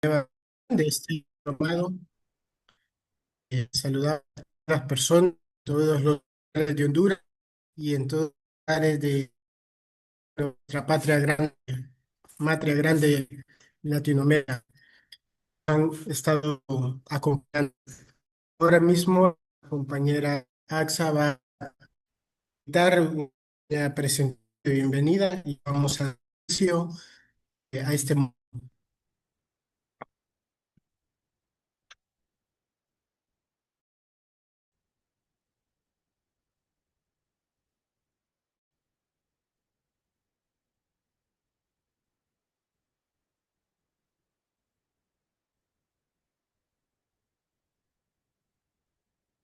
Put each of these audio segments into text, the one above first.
de este diplomado, saludar a las personas, todos los lugares de Honduras y en todos los lugares de nuestra patria grande de Latinoamérica. Han estado acompañando. Ahora mismo, la compañera Axa va a dar una presentación de bienvenida y vamos a inicio a este.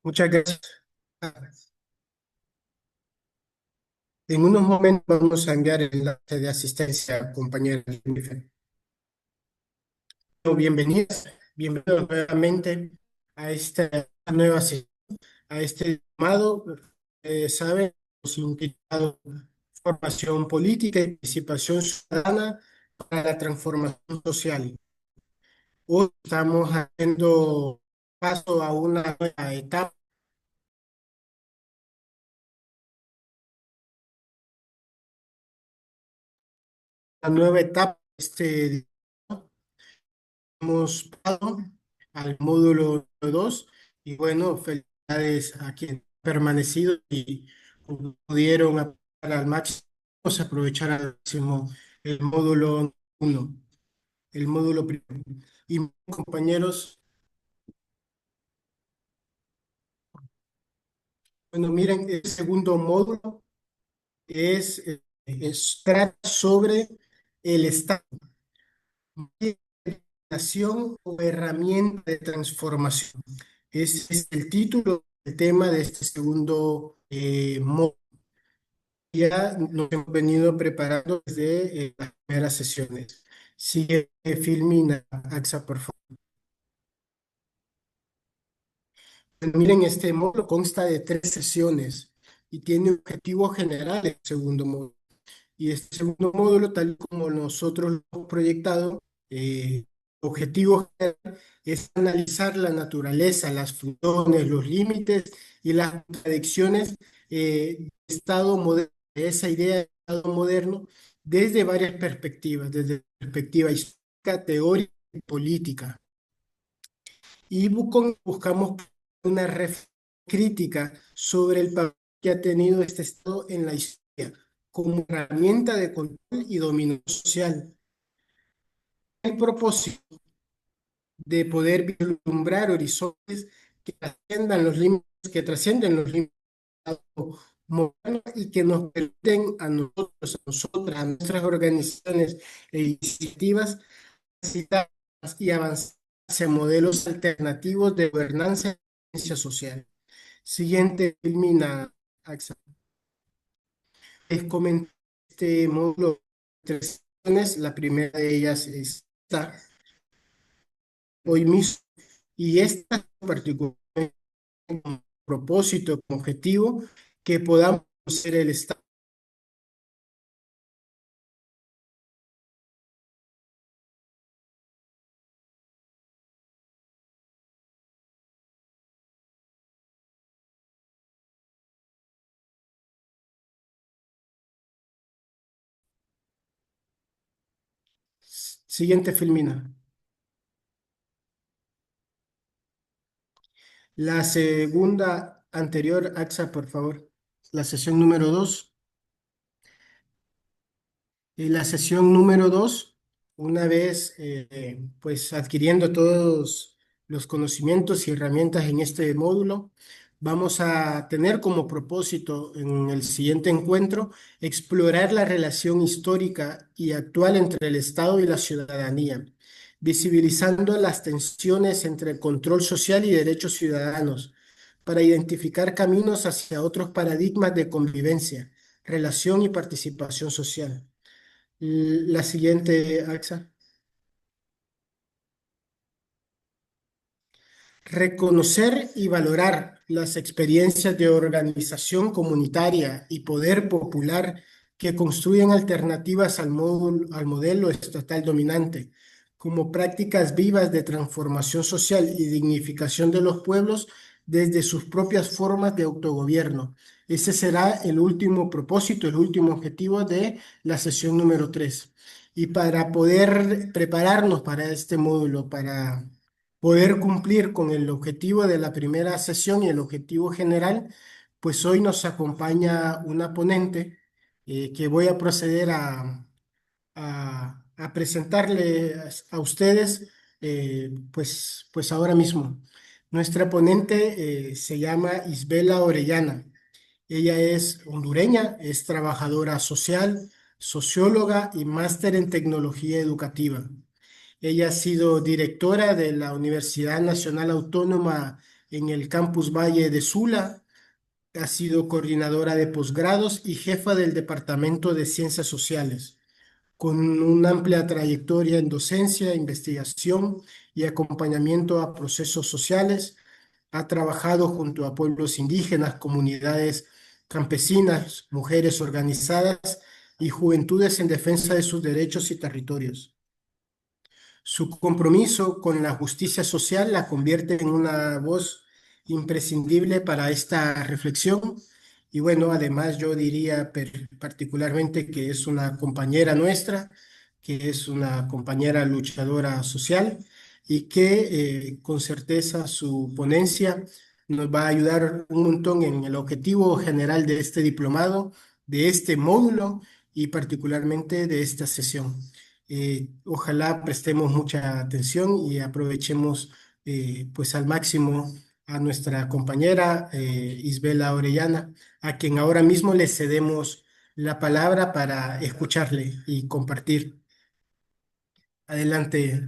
Muchas gracias. En unos momentos vamos a enviar el enlace de asistencia, compañera Jennifer. Bienvenidas, bienvenidos nuevamente a esta nueva sesión, a este llamado. Saben, hemos intitulado Formación Política y Participación Ciudadana para la Transformación Social. Hoy estamos haciendo paso a una nueva etapa, este hemos pasado al módulo 2 y bueno, felicidades a quienes han permanecido y pudieron aprovechar al máximo, aprovechar al máximo el módulo 1, el módulo primero. Y compañeros, bueno, miren, el segundo módulo trata sobre el Estado, nación o herramienta de transformación. Es el título, el tema de este segundo módulo. Ya nos hemos venido preparando desde las primeras sesiones. Sigue Filmina, AXA, por favor. Miren, este módulo consta de 3 sesiones y tiene objetivo general el segundo módulo. Y este segundo módulo, tal como nosotros lo hemos proyectado, objetivo general es analizar la naturaleza, las funciones, los límites y las contradicciones del Estado moderno, de esa idea de Estado moderno, desde varias perspectivas, desde perspectiva histórica, teórica y política. Y buscamos una reflexión crítica sobre el papel que ha tenido este Estado en la historia como herramienta de control y dominio social. El propósito de poder vislumbrar horizontes que trascienden los límites modernos y que nos permiten a nosotros, a nosotras, a nuestras organizaciones e iniciativas capacitar y avanzar hacia modelos alternativos de gobernanza y ciencia social. Siguiente, Filmina, Axa. Les comento este módulo de 3 sesiones. La primera de ellas es esta, hoy mismo, y esta en particular con propósito, con objetivo, que podamos ser el Estado. Siguiente, Filmina. La segunda anterior, AXA, por favor. La sesión número 2. La sesión número 2, una vez pues adquiriendo todos los conocimientos y herramientas en este módulo, vamos a tener como propósito en el siguiente encuentro explorar la relación histórica y actual entre el Estado y la ciudadanía, visibilizando las tensiones entre control social y derechos ciudadanos, para identificar caminos hacia otros paradigmas de convivencia, relación y participación social. La siguiente, AXA. Reconocer y valorar las experiencias de organización comunitaria y poder popular que construyen alternativas al modelo estatal dominante, como prácticas vivas de transformación social y dignificación de los pueblos desde sus propias formas de autogobierno. Ese será el último propósito, el último objetivo de la sesión número 3. Y para poder prepararnos para este módulo, para poder cumplir con el objetivo de la primera sesión y el objetivo general, pues hoy nos acompaña una ponente que voy a proceder a presentarle a ustedes, pues ahora mismo. Nuestra ponente se llama Isbela Orellana. Ella es hondureña, es trabajadora social, socióloga y máster en tecnología educativa. Ella ha sido directora de la Universidad Nacional Autónoma en el Campus Valle de Sula, ha sido coordinadora de posgrados y jefa del Departamento de Ciencias Sociales, con una amplia trayectoria en docencia, investigación y acompañamiento a procesos sociales. Ha trabajado junto a pueblos indígenas, comunidades campesinas, mujeres organizadas y juventudes en defensa de sus derechos y territorios. Su compromiso con la justicia social la convierte en una voz imprescindible para esta reflexión. Y bueno, además yo diría particularmente que es una compañera nuestra, que es una compañera luchadora social y que con certeza su ponencia nos va a ayudar un montón en el objetivo general de este diplomado, de este módulo y particularmente de esta sesión. Ojalá prestemos mucha atención y aprovechemos pues al máximo a nuestra compañera Isbela Orellana, a quien ahora mismo le cedemos la palabra para escucharle y compartir. Adelante,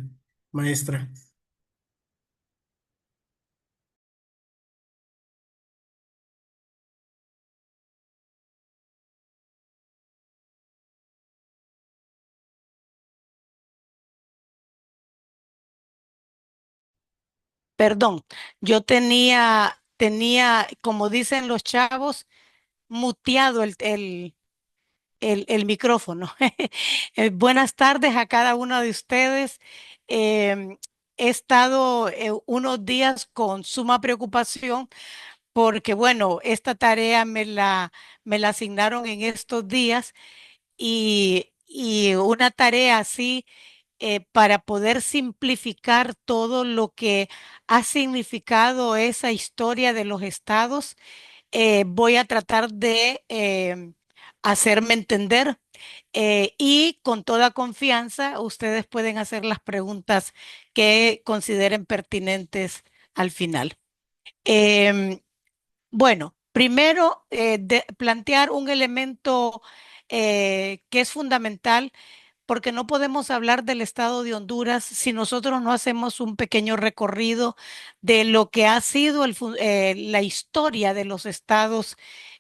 maestra. Perdón, yo tenía, como dicen los chavos, muteado el micrófono. Buenas tardes a cada uno de ustedes. Em, He estado unos días con suma preocupación porque, bueno, esta tarea me la asignaron en estos días y una tarea así para poder simplificar todo lo que ha significado esa historia de los estados. Voy a tratar de hacerme entender y con toda confianza ustedes pueden hacer las preguntas que consideren pertinentes al final. Em, bueno, primero plantear un elemento que es fundamental porque no podemos hablar del estado de Honduras si nosotros no hacemos un pequeño recorrido de lo que ha sido la historia de los estados,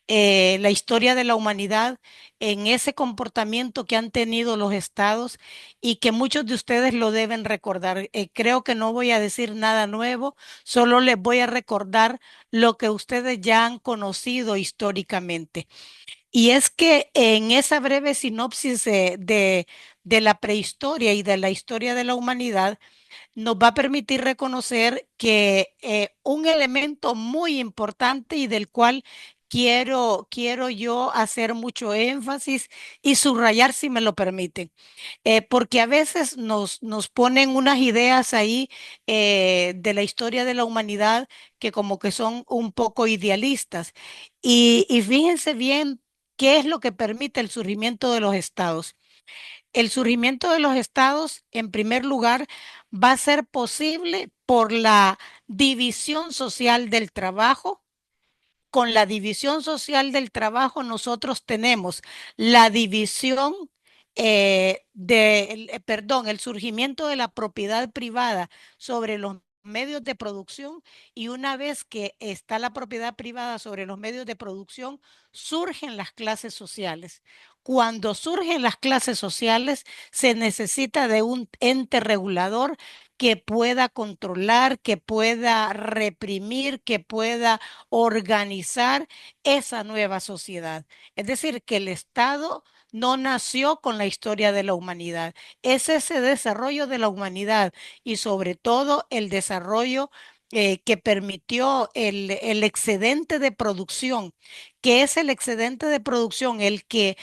la historia de la humanidad en ese comportamiento que han tenido los estados y que muchos de ustedes lo deben recordar. Creo que no voy a decir nada nuevo, solo les voy a recordar lo que ustedes ya han conocido históricamente. Y es que en esa breve sinopsis de la prehistoria y de la historia de la humanidad, nos va a permitir reconocer que un elemento muy importante y del cual quiero yo hacer mucho énfasis y subrayar si me lo permiten, porque a veces nos ponen unas ideas ahí de la historia de la humanidad que como que son un poco idealistas. Y fíjense bien qué es lo que permite el surgimiento de los estados. El surgimiento de los estados, en primer lugar, va a ser posible por la división social del trabajo. Con la división social del trabajo, nosotros tenemos la división perdón, el surgimiento de la propiedad privada sobre los medios de producción y una vez que está la propiedad privada sobre los medios de producción, surgen las clases sociales. Cuando surgen las clases sociales, se necesita de un ente regulador que pueda controlar, que pueda reprimir, que pueda organizar esa nueva sociedad. Es decir, que el Estado no nació con la historia de la humanidad. Es ese desarrollo de la humanidad y sobre todo el desarrollo que permitió el excedente de producción, que es el excedente de producción el que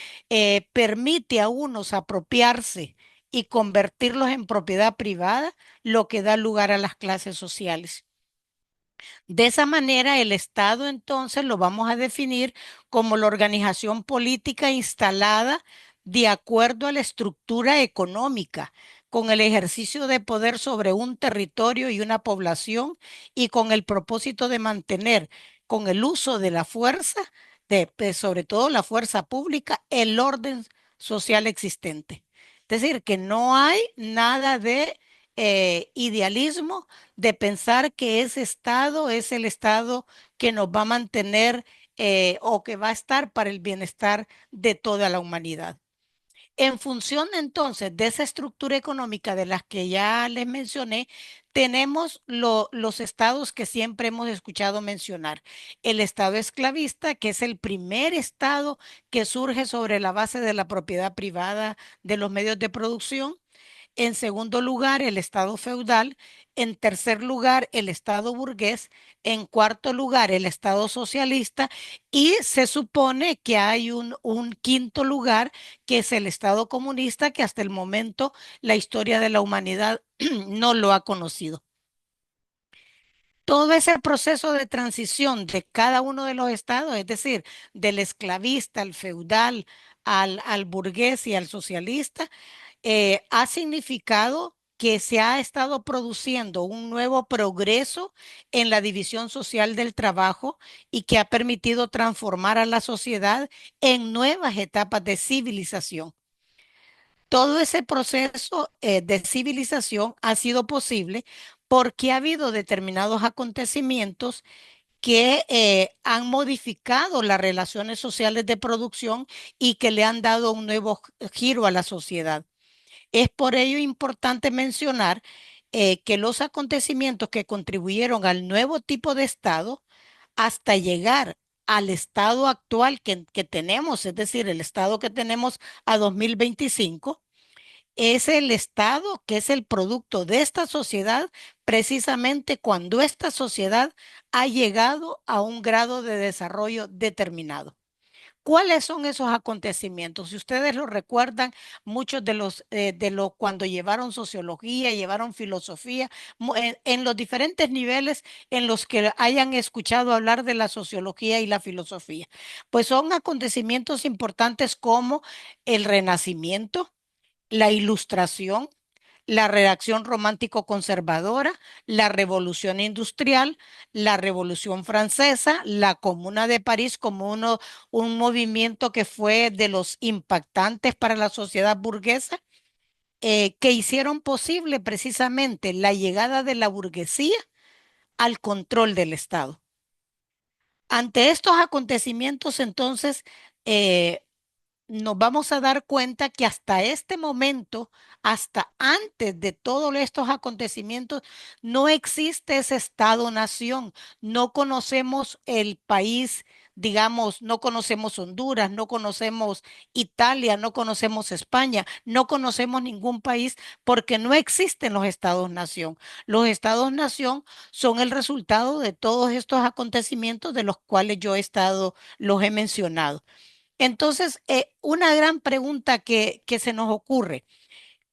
permite a unos apropiarse y convertirlos en propiedad privada, lo que da lugar a las clases sociales. De esa manera, el Estado entonces lo vamos a definir como la organización política instalada de acuerdo a la estructura económica, con el ejercicio de poder sobre un territorio y una población y con el propósito de mantener con el uso de la fuerza, sobre todo la fuerza pública, el orden social existente. Es decir, que no hay nada de idealismo de pensar que ese estado es el estado que nos va a mantener o que va a estar para el bienestar de toda la humanidad. En función entonces de esa estructura económica de las que ya les mencioné, tenemos los estados que siempre hemos escuchado mencionar. El estado esclavista, que es el primer estado que surge sobre la base de la propiedad privada de los medios de producción. En segundo lugar, el Estado feudal. En tercer lugar, el Estado burgués. En cuarto lugar, el Estado socialista. Y se supone que hay un quinto lugar, que es el Estado comunista, que hasta el momento la historia de la humanidad no lo ha conocido. Todo ese proceso de transición de cada uno de los estados, es decir, del esclavista al feudal, al burgués y al socialista, ha significado que se ha estado produciendo un nuevo progreso en la división social del trabajo y que ha permitido transformar a la sociedad en nuevas etapas de civilización. Todo ese proceso de civilización ha sido posible porque ha habido determinados acontecimientos que han modificado las relaciones sociales de producción y que le han dado un nuevo giro a la sociedad. Es por ello importante mencionar que los acontecimientos que contribuyeron al nuevo tipo de Estado hasta llegar al estado actual que tenemos, es decir, el estado que tenemos a 2025, es el estado que es el producto de esta sociedad, precisamente cuando esta sociedad ha llegado a un grado de desarrollo determinado. ¿Cuáles son esos acontecimientos? Si ustedes lo recuerdan, muchos de los cuando llevaron sociología, llevaron filosofía, en los diferentes niveles en los que hayan escuchado hablar de la sociología y la filosofía, pues son acontecimientos importantes como el Renacimiento, la Ilustración, la reacción romántico conservadora, la revolución industrial, la revolución francesa, la Comuna de París como un movimiento que fue de los impactantes para la sociedad burguesa, que hicieron posible precisamente la llegada de la burguesía al control del Estado. Ante estos acontecimientos, entonces, eh, nos vamos a dar cuenta que hasta este momento, hasta antes de todos estos acontecimientos, no existe ese Estado-nación. No conocemos el país, digamos, no conocemos Honduras, no conocemos Italia, no conocemos España, no conocemos ningún país porque no existen los Estados-nación. Los Estados-nación son el resultado de todos estos acontecimientos de los cuales los he mencionado. Entonces, una gran pregunta que se nos ocurre,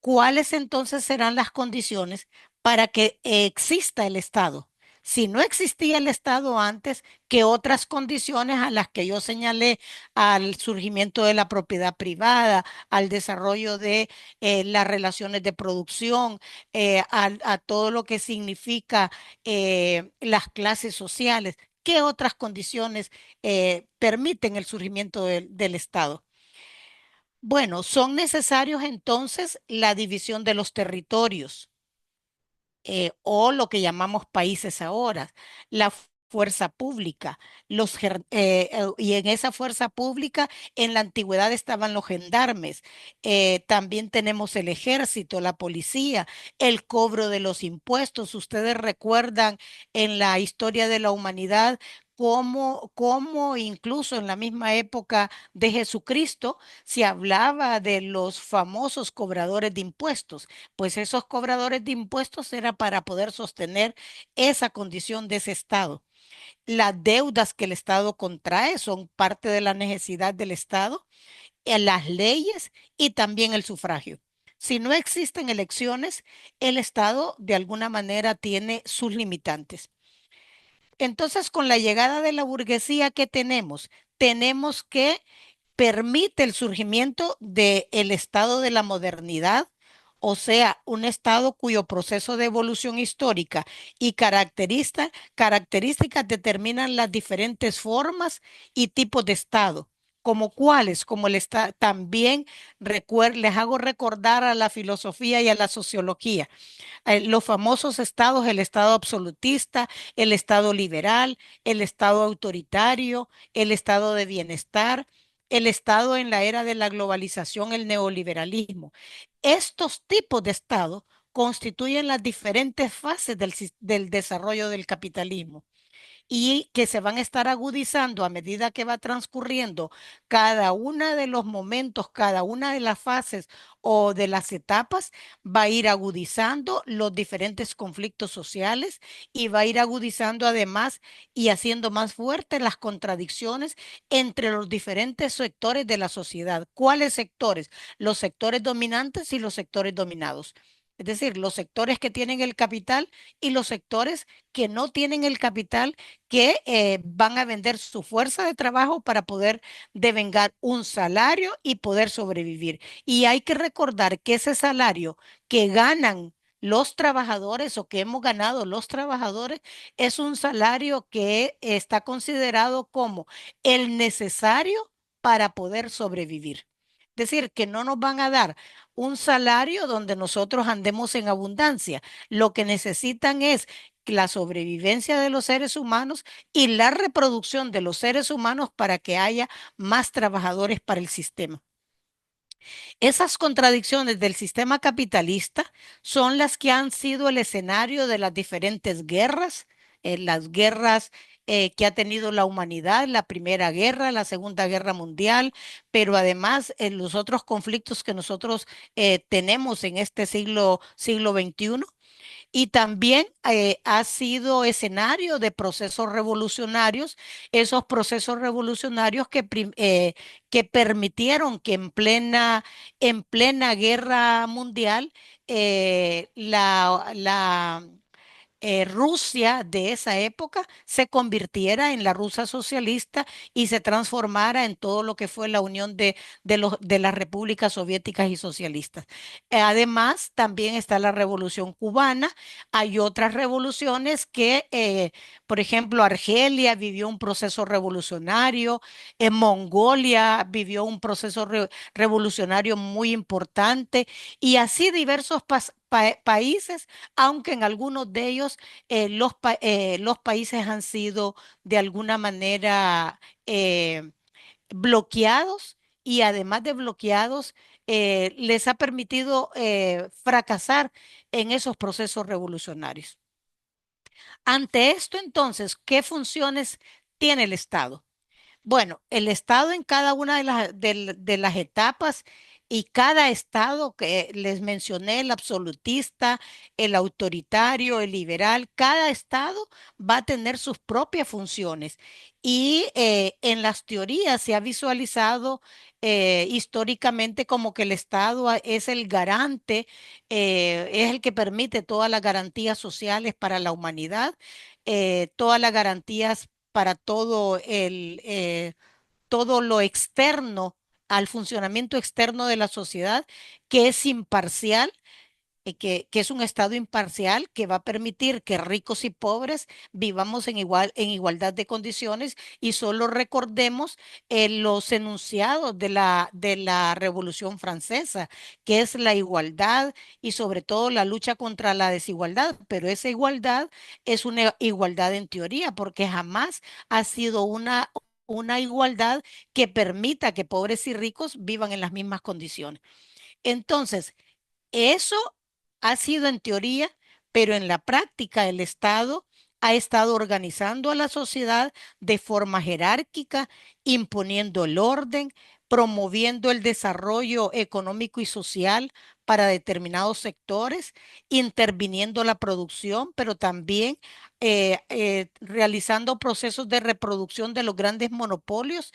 ¿cuáles entonces serán las condiciones para que exista el Estado? Si no existía el Estado antes, ¿qué otras condiciones a las que yo señalé al surgimiento de la propiedad privada, al desarrollo de las relaciones de producción, a todo lo que significa las clases sociales? ¿Qué otras condiciones permiten el surgimiento del Estado? Bueno, son necesarios entonces la división de los territorios o lo que llamamos países ahora, la fuerza pública, y en esa fuerza pública en la antigüedad estaban los gendarmes, también tenemos el ejército, la policía, el cobro de los impuestos. Ustedes recuerdan en la historia de la humanidad cómo incluso en la misma época de Jesucristo se hablaba de los famosos cobradores de impuestos, pues esos cobradores de impuestos era para poder sostener esa condición de ese Estado. Las deudas que el Estado contrae son parte de la necesidad del Estado, las leyes y también el sufragio. Si no existen elecciones, el Estado de alguna manera tiene sus limitantes. Entonces, con la llegada de la burguesía, ¿qué tenemos? Tenemos que permite el surgimiento del estado de la modernidad, o sea, un estado cuyo proceso de evolución histórica y características determinan las diferentes formas y tipos de estado. ¿Como cuáles? Como el estado, también les hago recordar a la filosofía y a la sociología los famosos estados, el estado absolutista, el estado liberal, el estado autoritario, el estado de bienestar, el estado en la era de la globalización, el neoliberalismo. Estos tipos de estado constituyen las diferentes fases del desarrollo del capitalismo y que se van a estar agudizando a medida que va transcurriendo cada una de los momentos, cada una de las fases o de las etapas, va a ir agudizando los diferentes conflictos sociales y va a ir agudizando además y haciendo más fuertes las contradicciones entre los diferentes sectores de la sociedad. ¿Cuáles sectores? Los sectores dominantes y los sectores dominados. Es decir, los sectores que tienen el capital y los sectores que no tienen el capital que van a vender su fuerza de trabajo para poder devengar un salario y poder sobrevivir. Y hay que recordar que ese salario que ganan los trabajadores o que hemos ganado los trabajadores es un salario que está considerado como el necesario para poder sobrevivir. Es decir, que no nos van a dar un salario donde nosotros andemos en abundancia. Lo que necesitan es la sobrevivencia de los seres humanos y la reproducción de los seres humanos para que haya más trabajadores para el sistema. Esas contradicciones del sistema capitalista son las que han sido el escenario de las diferentes guerras, las guerras que ha tenido la humanidad, la Primera Guerra, la Segunda Guerra Mundial, pero además en los otros conflictos que nosotros tenemos en este siglo XXI y también ha sido escenario de procesos revolucionarios, esos procesos revolucionarios que permitieron que en plena guerra mundial Rusia de esa época se convirtiera en la Rusia socialista y se transformara en todo lo que fue la unión de las repúblicas soviéticas y socialistas. Además, también está la Revolución Cubana. Hay otras revoluciones por ejemplo, Argelia vivió un proceso revolucionario, en Mongolia vivió un proceso revolucionario muy importante y así diversos países aunque en algunos de ellos los países han sido de alguna manera bloqueados y además de bloqueados, les ha permitido fracasar en esos procesos revolucionarios. Ante esto, entonces, ¿qué funciones tiene el Estado? Bueno, el estado en cada una de las etapas y cada estado que les mencioné, el absolutista, el autoritario, el liberal, cada estado va a tener sus propias funciones. Y en las teorías se ha visualizado históricamente como que el Estado es el garante, es el que permite todas las garantías sociales para la humanidad, todas las garantías para todo lo externo, al funcionamiento externo de la sociedad, que es imparcial, que es un estado imparcial que va a permitir que ricos y pobres vivamos en igualdad de condiciones y solo recordemos los enunciados de la Revolución Francesa, que es la igualdad y sobre todo la lucha contra la desigualdad, pero esa igualdad es una igualdad en teoría porque jamás ha sido una igualdad que permita que pobres y ricos vivan en las mismas condiciones. Entonces, eso ha sido en teoría, pero en la práctica el Estado ha estado organizando a la sociedad de forma jerárquica, imponiendo el orden, promoviendo el desarrollo económico y social para determinados sectores, interviniendo la producción, pero también realizando procesos de reproducción de los grandes monopolios,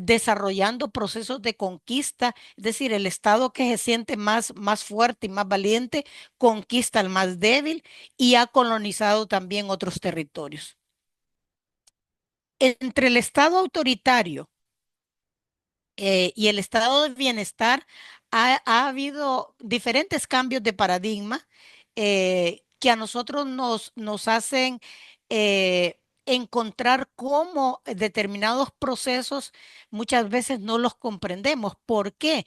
desarrollando procesos de conquista, es decir, el Estado que se siente más fuerte y más valiente conquista al más débil y ha colonizado también otros territorios. Entre el Estado autoritario y el estado de bienestar, ha habido diferentes cambios de paradigma que a nosotros nos hacen encontrar cómo determinados procesos muchas veces no los comprendemos. ¿Por qué?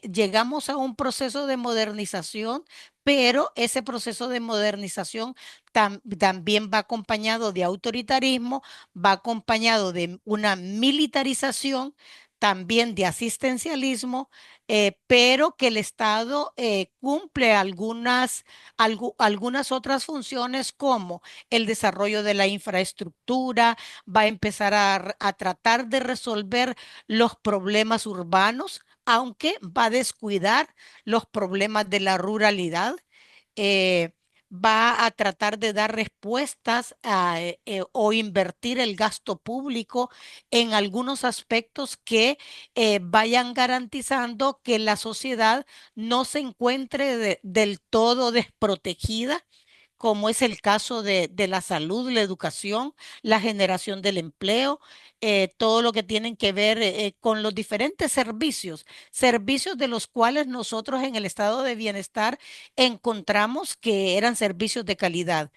Llegamos a un proceso de modernización, pero ese proceso de modernización también va acompañado de autoritarismo, va acompañado de una militarización, también de asistencialismo, pero que el Estado cumple algunas otras funciones como el desarrollo de la infraestructura, va a empezar a tratar de resolver los problemas urbanos, aunque va a descuidar los problemas de la ruralidad. eh, Va a tratar de dar respuestas o invertir el gasto público en algunos aspectos que vayan garantizando que la sociedad no se encuentre del todo desprotegida, como es el caso de la salud, la educación, la generación del empleo, todo lo que tienen que ver con los diferentes servicios de los cuales nosotros en el estado de bienestar encontramos que eran servicios de calidad.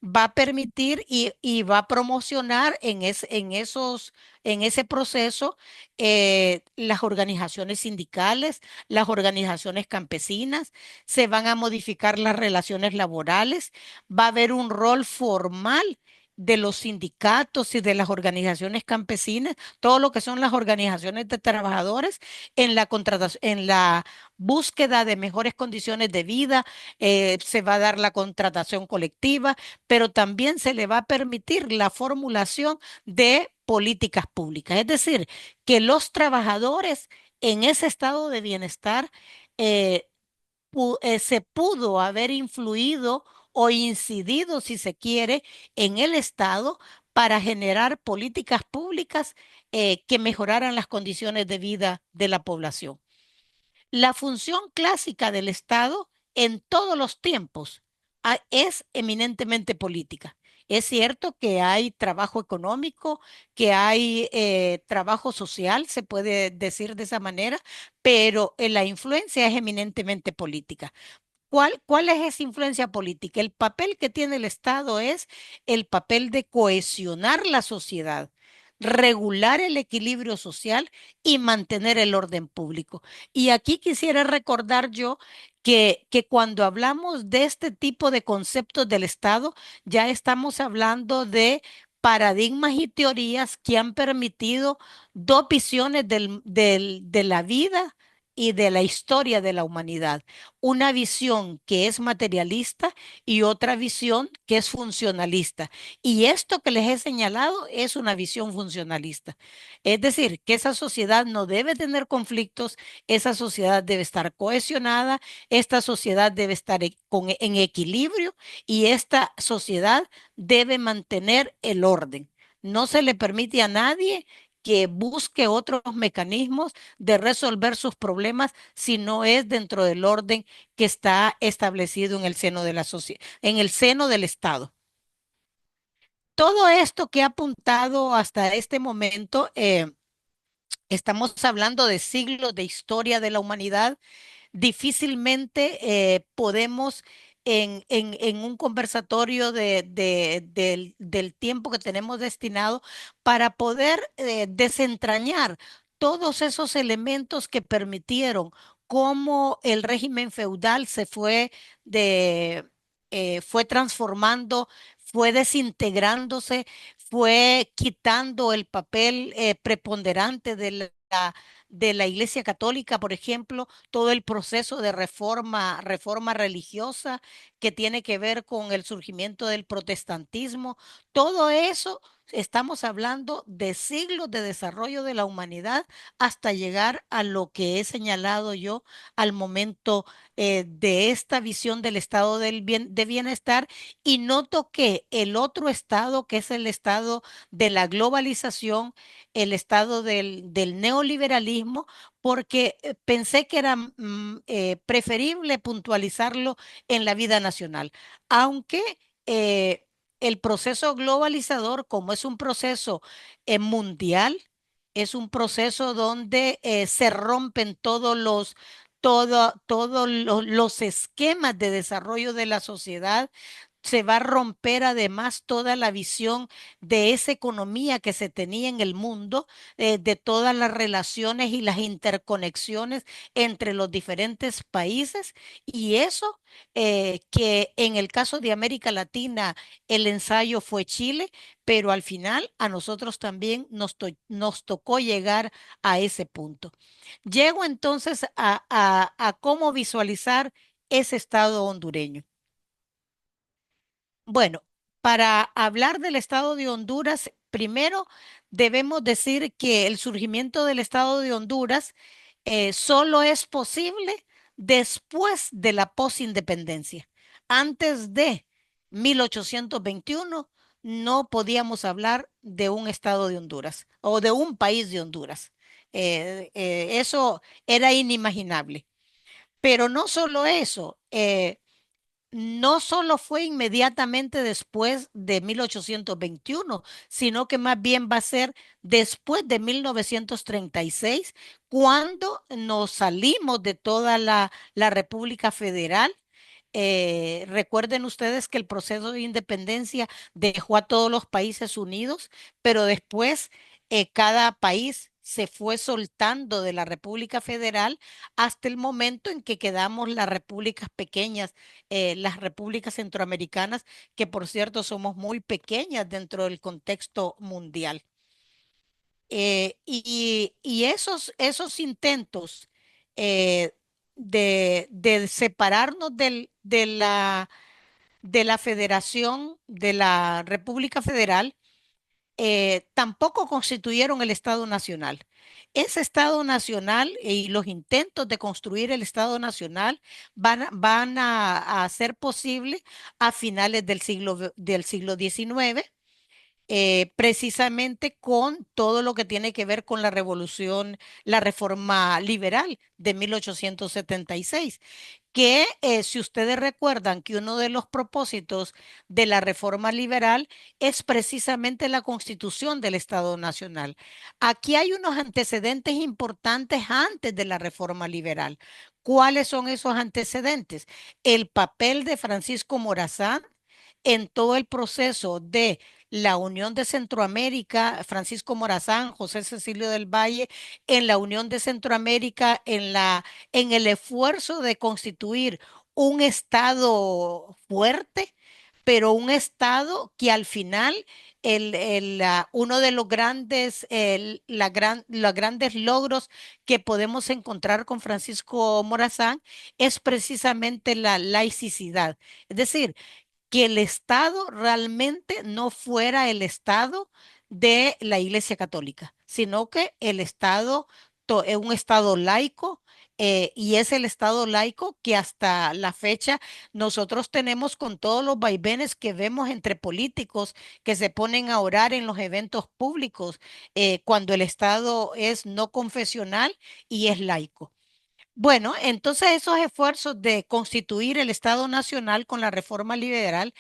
Va a permitir y va a promocionar en ese proceso las organizaciones sindicales, las organizaciones campesinas, se van a modificar las relaciones laborales, va a haber un rol formal de los sindicatos y de las organizaciones campesinas, todo lo que son las organizaciones de trabajadores en la contratación, en la búsqueda de mejores condiciones de vida, se va a dar la contratación colectiva, pero también se le va a permitir la formulación de políticas públicas, es decir, que los trabajadores en ese estado de bienestar eh, se pudo haber influido o incidido, si se quiere, en el Estado para generar políticas públicas que mejoraran las condiciones de vida de la población. La función clásica del Estado en todos los tiempos es eminentemente política. Es cierto que hay trabajo económico, que hay trabajo social, se puede decir de esa manera, pero la influencia es eminentemente política. ¿Cuál es esa influencia política? El papel que tiene el Estado es el papel de cohesionar la sociedad, regular el equilibrio social y mantener el orden público. Y aquí quisiera recordar yo que cuando hablamos de este tipo de conceptos del Estado, ya estamos hablando de paradigmas y teorías que han permitido dos visiones de la vida y de la historia de la humanidad, una visión que es materialista y otra visión que es funcionalista. Y esto que les he señalado es una visión funcionalista. Es decir, que esa sociedad no debe tener conflictos, esa sociedad debe estar cohesionada, esta sociedad debe estar en equilibrio y esta sociedad debe mantener el orden. No se le permite a nadie que busque otros mecanismos de resolver sus problemas si no es dentro del orden que está establecido en el seno de la sociedad, en el seno del Estado. Todo esto que ha apuntado hasta este momento, estamos hablando de siglos de historia de la humanidad. Difícilmente podemos en un conversatorio del tiempo que tenemos destinado para poder desentrañar todos esos elementos que permitieron cómo el régimen feudal fue transformando, fue desintegrándose, fue quitando el papel preponderante de la Iglesia Católica, por ejemplo, todo el proceso de reforma religiosa que tiene que ver con el surgimiento del protestantismo, todo eso. Estamos hablando de siglos de desarrollo de la humanidad hasta llegar a lo que he señalado yo al momento de esta visión del estado de bienestar, y no toqué el otro estado que es el estado de la globalización, el estado del neoliberalismo, porque pensé que era preferible puntualizarlo en la vida nacional, aunque eh, el proceso globalizador, como es un proceso mundial, es un proceso donde se rompen todos los esquemas de desarrollo de la sociedad. Se va a romper además toda la visión de esa economía que se tenía en el mundo, de todas las relaciones y las interconexiones entre los diferentes países. Y eso, que en el caso de América Latina, el ensayo fue Chile, pero al final a nosotros también nos tocó llegar a ese punto. Llego entonces a cómo visualizar ese estado hondureño. Bueno, para hablar del estado de Honduras, primero debemos decir que el surgimiento del estado de Honduras solo es posible después de la posindependencia. Antes de 1821 no podíamos hablar de un estado de Honduras o de un país de Honduras. Eso era inimaginable. Pero no solo eso. No solo fue inmediatamente después de 1821, sino que más bien va a ser después de 1936, cuando nos salimos de toda la República Federal. Recuerden ustedes que el proceso de independencia dejó a todos los países unidos, pero después cada país se fue soltando de la República Federal hasta el momento en que quedamos las repúblicas pequeñas, las repúblicas centroamericanas, que por cierto somos muy pequeñas dentro del contexto mundial. Y esos intentos eh, de separarnos de la federación, de la República Federal, tampoco constituyeron el Estado Nacional. Ese Estado Nacional y los intentos de construir el Estado Nacional van a ser posibles a finales del siglo XIX, precisamente con todo lo que tiene que ver con la revolución, la reforma liberal de 1876, que si ustedes recuerdan que uno de los propósitos de la reforma liberal es precisamente la constitución del Estado Nacional. Aquí hay unos antecedentes importantes antes de la reforma liberal. ¿Cuáles son esos antecedentes? El papel de Francisco Morazán en todo el proceso de la Unión de Centroamérica, Francisco Morazán, José Cecilio del Valle, en la Unión de Centroamérica, en el esfuerzo de constituir un Estado fuerte, pero un Estado que al final uno de los los grandes logros que podemos encontrar con Francisco Morazán es precisamente la laicidad. Es decir, que el Estado realmente no fuera el Estado de la Iglesia Católica, sino que el Estado es un Estado laico, y es el Estado laico que hasta la fecha nosotros tenemos con todos los vaivenes que vemos entre políticos que se ponen a orar en los eventos públicos, cuando el Estado es no confesional y es laico. Bueno, entonces esos esfuerzos de constituir el Estado Nacional con la reforma liberal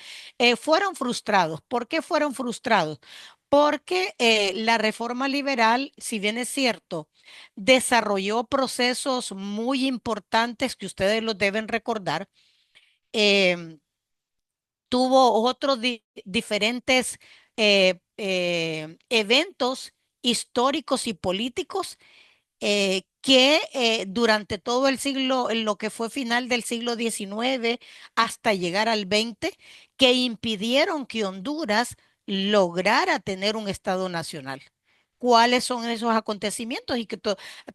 fueron frustrados. ¿Por qué fueron frustrados? Porque la reforma liberal, si bien es cierto, desarrolló procesos muy importantes que ustedes los deben recordar. em, Tuvo otros diferentes eventos históricos y políticos que durante todo el siglo, en lo que fue final del siglo XIX hasta llegar al XX, que impidieron que Honduras lograra tener un Estado nacional. cuáles son esos acontecimientos y que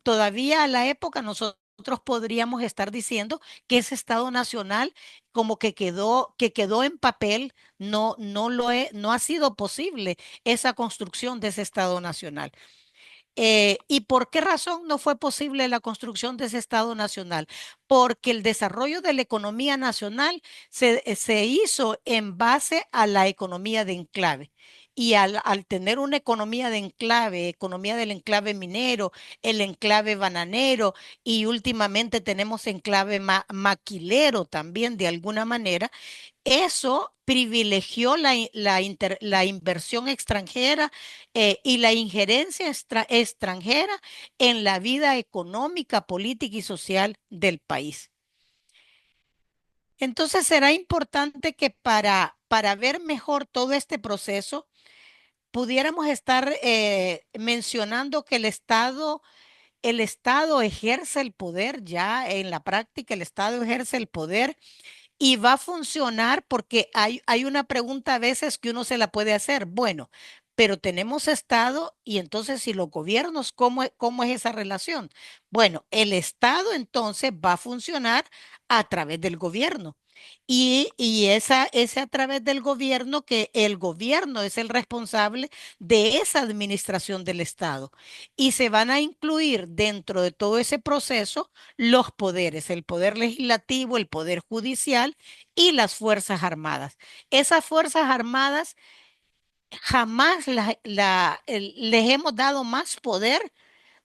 todavía a la época nosotros podríamos estar diciendo que ese Estado Nacional como que quedó en papel, no ha sido posible esa construcción de ese Estado Nacional. ¿Y por qué razón no fue posible la construcción de ese Estado Nacional? Porque el desarrollo de la economía nacional se hizo en base a la economía de enclave. Y al tener una economía de enclave, economía del enclave minero, el enclave bananero y últimamente tenemos enclave maquilero también de alguna manera, eso privilegió la inversión extranjera y la injerencia extranjera en la vida económica, política y social del país. Entonces será importante que para ver mejor todo este proceso, pudiéramos estar mencionando que el Estado ejerce el poder ya en la práctica, el Estado ejerce el poder y va a funcionar porque hay una pregunta a veces que uno se la puede hacer. Bueno, pero tenemos Estado y entonces si los gobiernos, ¿cómo es esa relación? Bueno, el Estado entonces va a funcionar a través del gobierno. Ese a través del gobierno, que el gobierno es el responsable de esa administración del Estado. Y se van a incluir dentro de todo ese proceso los poderes, el poder legislativo, el poder judicial y las Fuerzas Armadas. Esas Fuerzas Armadas jamás les hemos dado más poder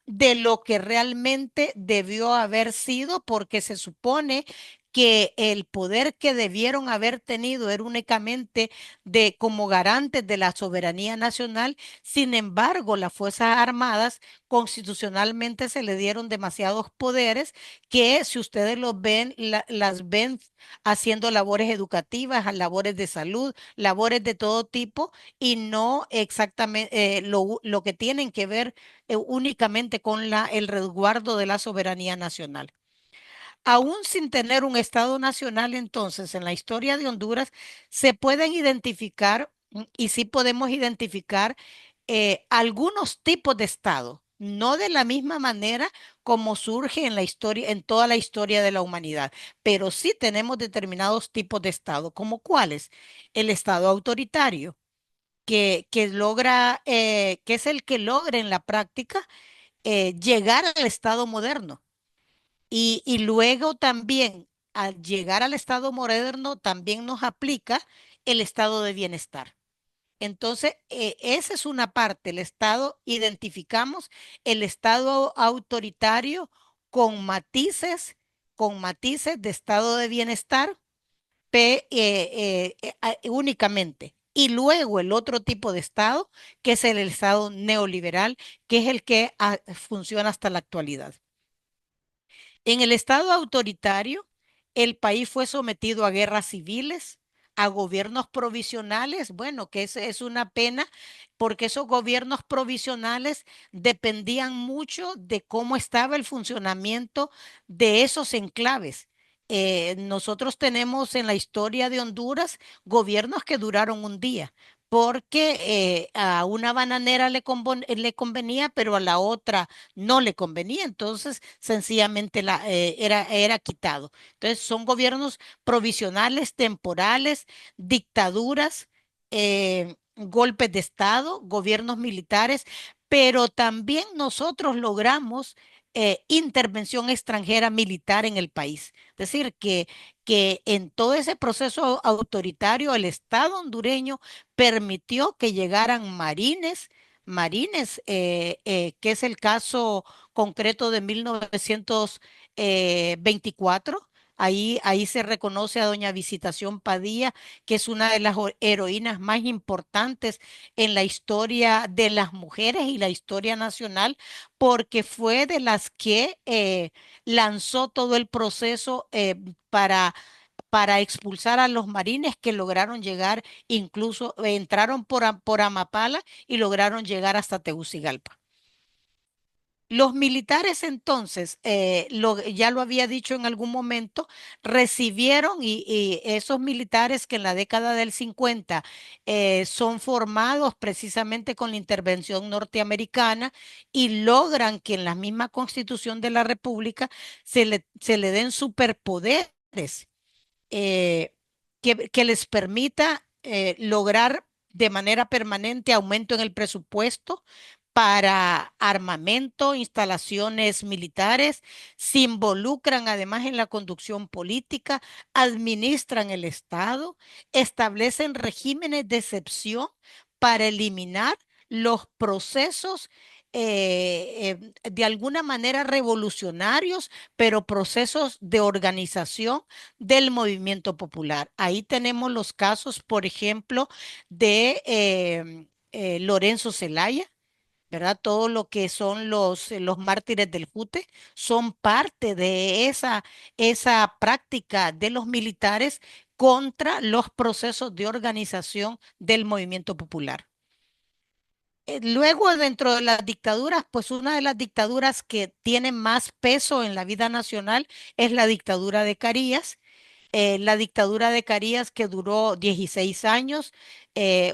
de lo que realmente debió haber sido, porque se supone que el poder que debieron haber tenido era únicamente de como garantes de la soberanía nacional. Sin embargo, las Fuerzas Armadas constitucionalmente se le dieron demasiados poderes que si ustedes los ven, las ven haciendo labores educativas, labores de salud, labores de todo tipo y no exactamente lo que tienen que ver únicamente con el resguardo de la soberanía nacional. Aún sin tener un Estado nacional, entonces, en la historia de Honduras se pueden identificar y sí podemos identificar algunos tipos de Estado, no de la misma manera como surge en la historia, en toda la historia de la humanidad, pero sí tenemos determinados tipos de Estado, como cuáles: el Estado autoritario, que es el que logra en la práctica llegar al estado moderno. Y luego también, al llegar al estado moderno, también nos aplica el estado de bienestar. Entonces, esa es una parte, el estado, identificamos el estado autoritario con matices de estado de bienestar únicamente. Y luego el otro tipo de Estado, que es el Estado neoliberal, que es el que funciona hasta la actualidad. En el Estado autoritario, el país fue sometido a guerras civiles, a gobiernos provisionales, bueno, que es una pena porque esos gobiernos provisionales dependían mucho de cómo estaba el funcionamiento de esos enclaves. Nosotros tenemos en la historia de Honduras gobiernos que duraron un día, porque a una bananera le convenía, pero a la otra no le convenía, entonces sencillamente era quitado. Entonces son gobiernos provisionales, temporales, dictaduras, golpes de Estado, gobiernos militares, pero también nosotros logramos intervención extranjera militar en el país. Es decir, que en todo ese proceso autoritario el Estado hondureño permitió que llegaran marines, que es el caso concreto de 1924. Ahí se reconoce a doña Visitación Padilla, que es una de las heroínas más importantes en la historia de las mujeres y la historia nacional, porque fue de las que lanzó todo el proceso para expulsar a los marines que lograron llegar, incluso entraron por Amapala y lograron llegar hasta Tegucigalpa. Los militares entonces, ya lo había dicho en algún momento, recibieron y esos militares que en la década del 50 son formados precisamente con la intervención norteamericana y logran que en la misma Constitución de la República se le den superpoderes eh, que les permita lograr de manera permanente aumento en el presupuesto para armamento, instalaciones militares, se involucran además en la conducción política, administran el Estado, establecen regímenes de excepción para eliminar los procesos de alguna manera revolucionarios, pero procesos de organización del movimiento popular. Ahí tenemos los casos, por ejemplo, de Lorenzo Zelaya, ¿verdad? Todo lo que son los mártires del Jute son parte de esa práctica de los militares contra los procesos de organización del movimiento popular. Luego, dentro de las dictaduras, pues una de las dictaduras que tiene más peso en la vida nacional es la dictadura de Carías. La dictadura de Carías que duró 16 años,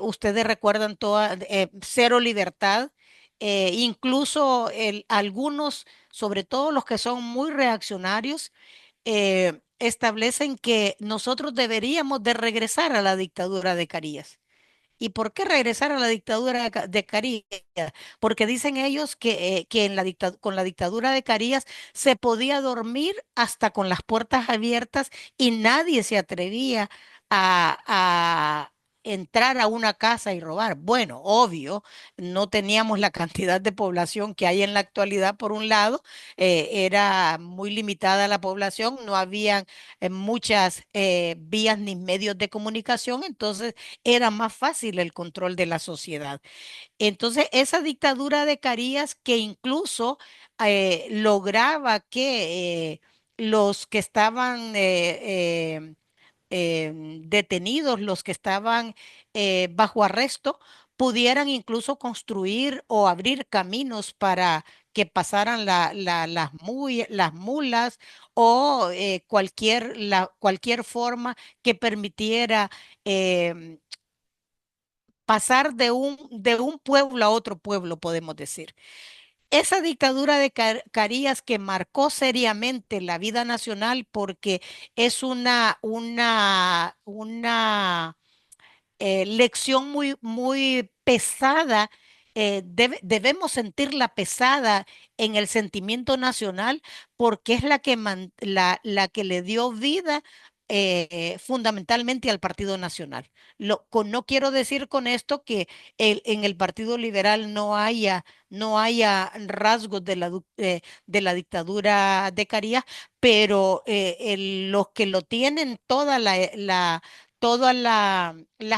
ustedes recuerdan toda, cero libertad, incluso algunos, sobre todo los que son muy reaccionarios, establecen que nosotros deberíamos de regresar a la dictadura de Carías. ¿Y por qué regresar a la dictadura de Carías? Porque dicen ellos que con la dictadura de Carías se podía dormir hasta con las puertas abiertas y nadie se atrevía a entrar a una casa y robar. Bueno, obvio, no teníamos la cantidad de población que hay en la actualidad, por un lado, era muy limitada la población, no habían muchas vías ni medios de comunicación, entonces era más fácil el control de la sociedad. Entonces, esa dictadura de Carías que incluso lograba que los que estaban detenidos, los que estaban bajo arresto, pudieran incluso construir o abrir caminos para que pasaran las mulas o cualquier forma que permitiera em, pasar de un pueblo a otro pueblo, podemos decir. Esa dictadura de Carías que marcó seriamente la vida nacional porque es una lección muy, muy pesada. Debemos sentirla pesada en el sentimiento nacional porque es la que le dio vida fundamentalmente al Partido Nacional. No quiero decir con esto que en el Partido Liberal no haya rasgos de la dictadura de Carías, pero los que lo tienen toda la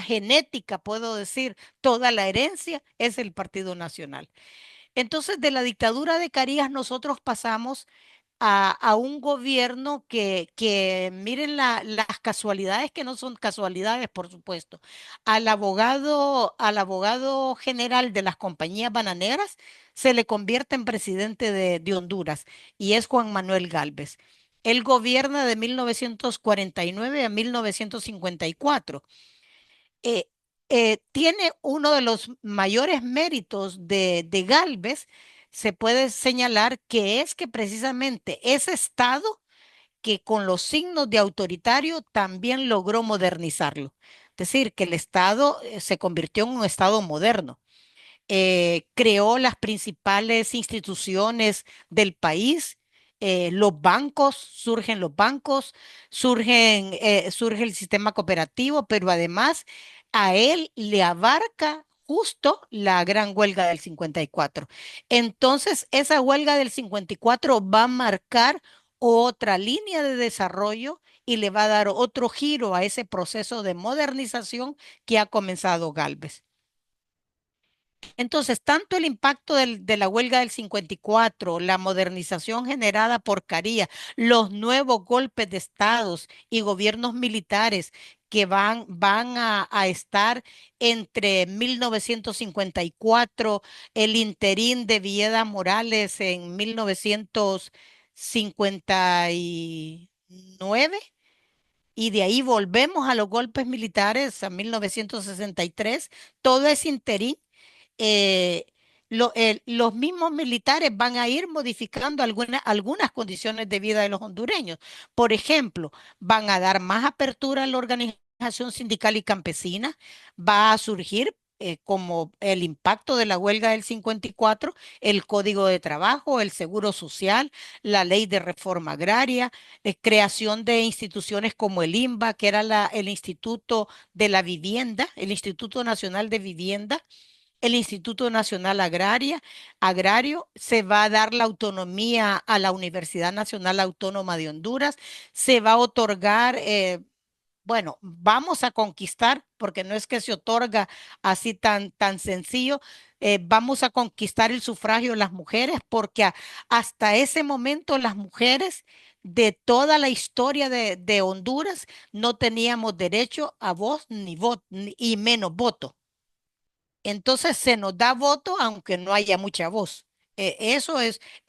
genética, puedo decir, toda la herencia es el Partido Nacional. Entonces, de la dictadura de Carías nosotros pasamos a un gobierno que miren las casualidades que no son casualidades, por supuesto. Al abogado general de las compañías bananeras se le convierte en presidente de Honduras y es Juan Manuel Gálvez. Él gobierna de 1949 a 1954. Tiene uno de los mayores méritos de Gálvez, se puede señalar que es que precisamente ese Estado que con los signos de autoritario también logró modernizarlo. Es decir, que el Estado se convirtió en un Estado moderno, creó las principales instituciones del país. Los bancos, surge el sistema cooperativo, pero además a él le abarca justo la gran huelga del 54. Entonces, esa huelga del 54 va a marcar otra línea de desarrollo y le va a dar otro giro a ese proceso de modernización que ha comenzado Gálvez. Entonces, tanto el impacto de la huelga del 54, la modernización generada por Caría, los nuevos golpes de estados y gobiernos militares que van a estar entre 1954, el interín de Villeda Morales en 1959, y de ahí volvemos a los golpes militares a 1963, todo es interín. eh, los mismos militares van a ir modificando algunas condiciones de vida de los hondureños. Por ejemplo, van a dar más apertura a la organización sindical y campesina, va a surgir, como el impacto de la huelga del 54, el Código de Trabajo, el Seguro Social, la Ley de Reforma Agraria, creación de instituciones como el INVA, que era el Instituto de la Vivienda, el Instituto Nacional de Vivienda, el Instituto Nacional Agrario, se va a dar la autonomía a la Universidad Nacional Autónoma de Honduras, se va a otorgar, bueno, vamos a conquistar, porque no es que se otorga así tan sencillo, vamos a conquistar el sufragio de las mujeres, porque hasta ese momento las mujeres de toda la historia de Honduras no teníamos derecho a voz ni voto, y menos voto. Entonces se nos da voto aunque no haya mucha voz. Eso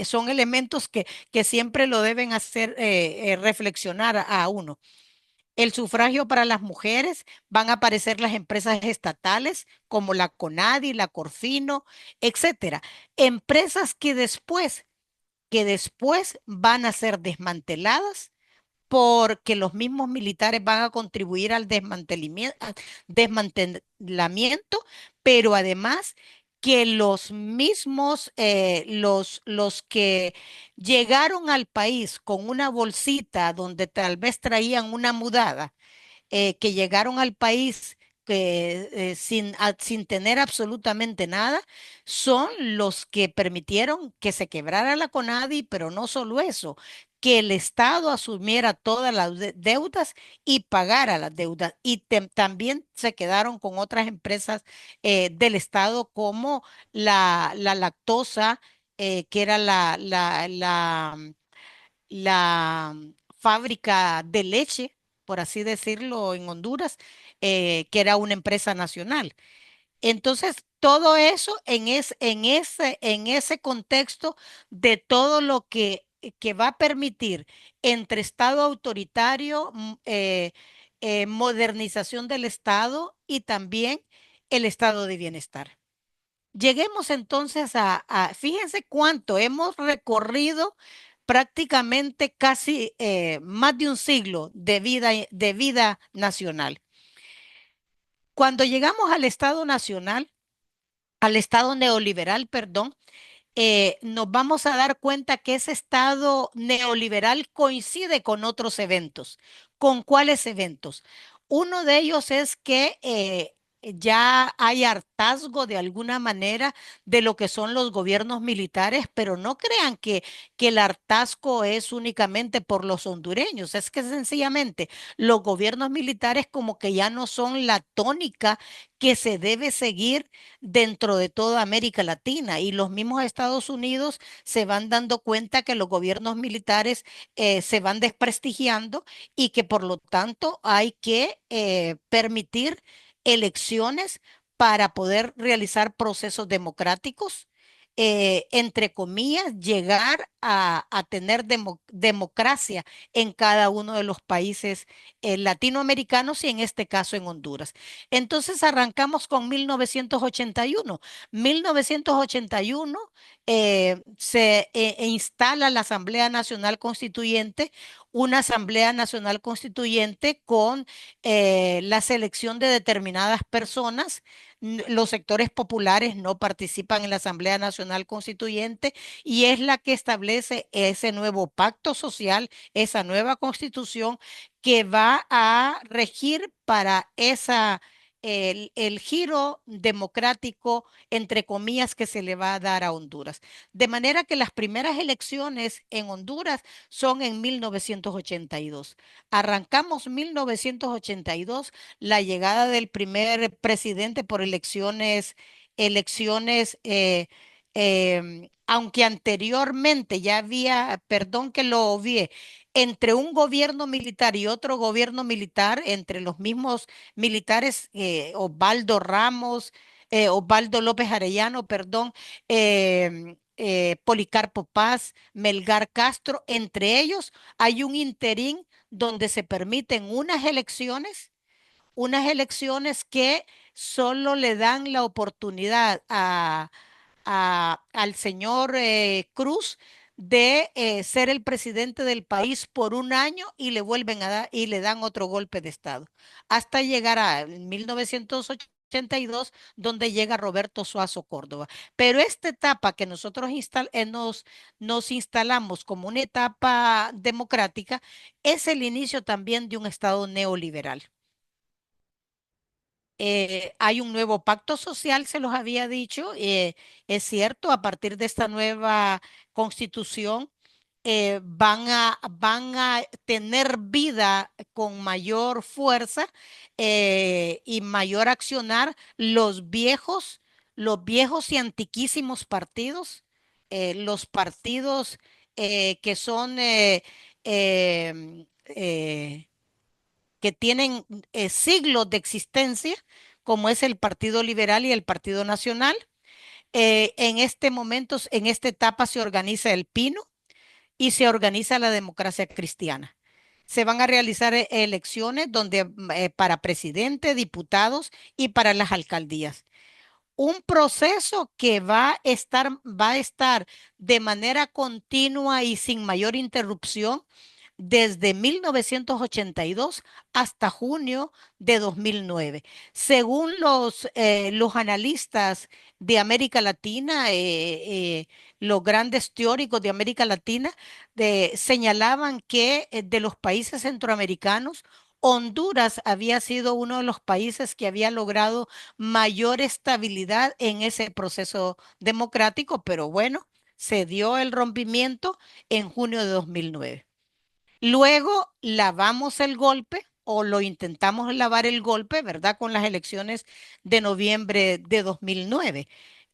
son elementos que siempre lo deben hacer reflexionar a uno. El sufragio para las mujeres, van a aparecer las empresas estatales como la CONADI, la Corfino, etcétera. Empresas que después van a ser desmanteladas porque los mismos militares van a contribuir al desmantelamiento, pero además que los mismos, los que llegaron al país con una bolsita donde tal vez traían una mudada, que llegaron al país sin tener absolutamente nada, son los que permitieron que se quebrara la CONADI, pero no solo eso, que el Estado asumiera todas las deudas y pagara las deudas. Y también se quedaron con otras empresas del Estado como la lactosa, que era la fábrica de leche, por así decirlo, en Honduras, que era una empresa nacional. Entonces, todo eso en ese contexto de todo lo que va a permitir entre Estado autoritario, modernización del Estado y también el estado de bienestar. Lleguemos entonces fíjense cuánto hemos recorrido, prácticamente casi más de un siglo de vida nacional. Cuando llegamos al Estado nacional, al Estado neoliberal, perdón, nos vamos a dar cuenta que ese Estado neoliberal coincide con otros eventos. ¿Con cuáles eventos? Uno de ellos es que ya hay hartazgo de alguna manera de lo que son los gobiernos militares, pero no crean que el hartazgo es únicamente por los hondureños, es que sencillamente los gobiernos militares como que ya no son la tónica que se debe seguir dentro de toda América Latina, y los mismos Estados Unidos se van dando cuenta que los gobiernos militares se van desprestigiando y que por lo tanto hay que permitir elecciones para poder realizar procesos democráticos. Entre comillas, llegar a tener democracia en cada uno de los países latinoamericanos y en este caso en Honduras. Entonces arrancamos con 1981. 1981 se instala la Asamblea Nacional Constituyente, una Asamblea Nacional Constituyente con la selección de determinadas personas. Los sectores populares no participan en la Asamblea Nacional Constituyente, y es la que establece ese nuevo pacto social, esa nueva constitución que va a regir para el giro democrático, entre comillas, que se le va a dar a Honduras. De manera que las primeras elecciones en Honduras son en 1982. Arrancamos 1982, la llegada del primer presidente por elecciones, aunque anteriormente ya había, perdón que lo obvié, entre un gobierno militar y otro gobierno militar, entre los mismos militares, Osvaldo López Arellano, perdón, Policarpo Paz, Melgar Castro, entre ellos hay un interín donde se permiten unas elecciones que solo le dan la oportunidad al señor Cruz de ser el presidente del país por un año y le vuelven a dar y le dan otro golpe de estado hasta llegar a 1982 donde llega Roberto Suazo Córdoba. Pero esta etapa que nosotros nos instalamos como una etapa democrática es el inicio también de un estado neoliberal. Hay un nuevo pacto social, se los había dicho, es cierto, a partir de esta nueva constitución van a tener vida con mayor fuerza y mayor accionar los viejos y antiquísimos partidos, los partidos que son que tienen siglos de existencia, como es el Partido Liberal y el Partido Nacional. En este momento, en esta etapa se organiza el Pino y se organiza la democracia cristiana. Se van a realizar elecciones donde, para presidente, diputados y para las alcaldías. Un proceso que va a estar de manera continua y sin mayor interrupción desde 1982 hasta junio de 2009. Según los analistas de América Latina, los grandes teóricos de América Latina señalaban que de los países centroamericanos, Honduras había sido uno de los países que había logrado mayor estabilidad en ese proceso democrático, pero bueno, se dio el rompimiento en junio de 2009. Luego lavamos el golpe o lo intentamos lavar el golpe, ¿verdad? Con las elecciones de noviembre de 2009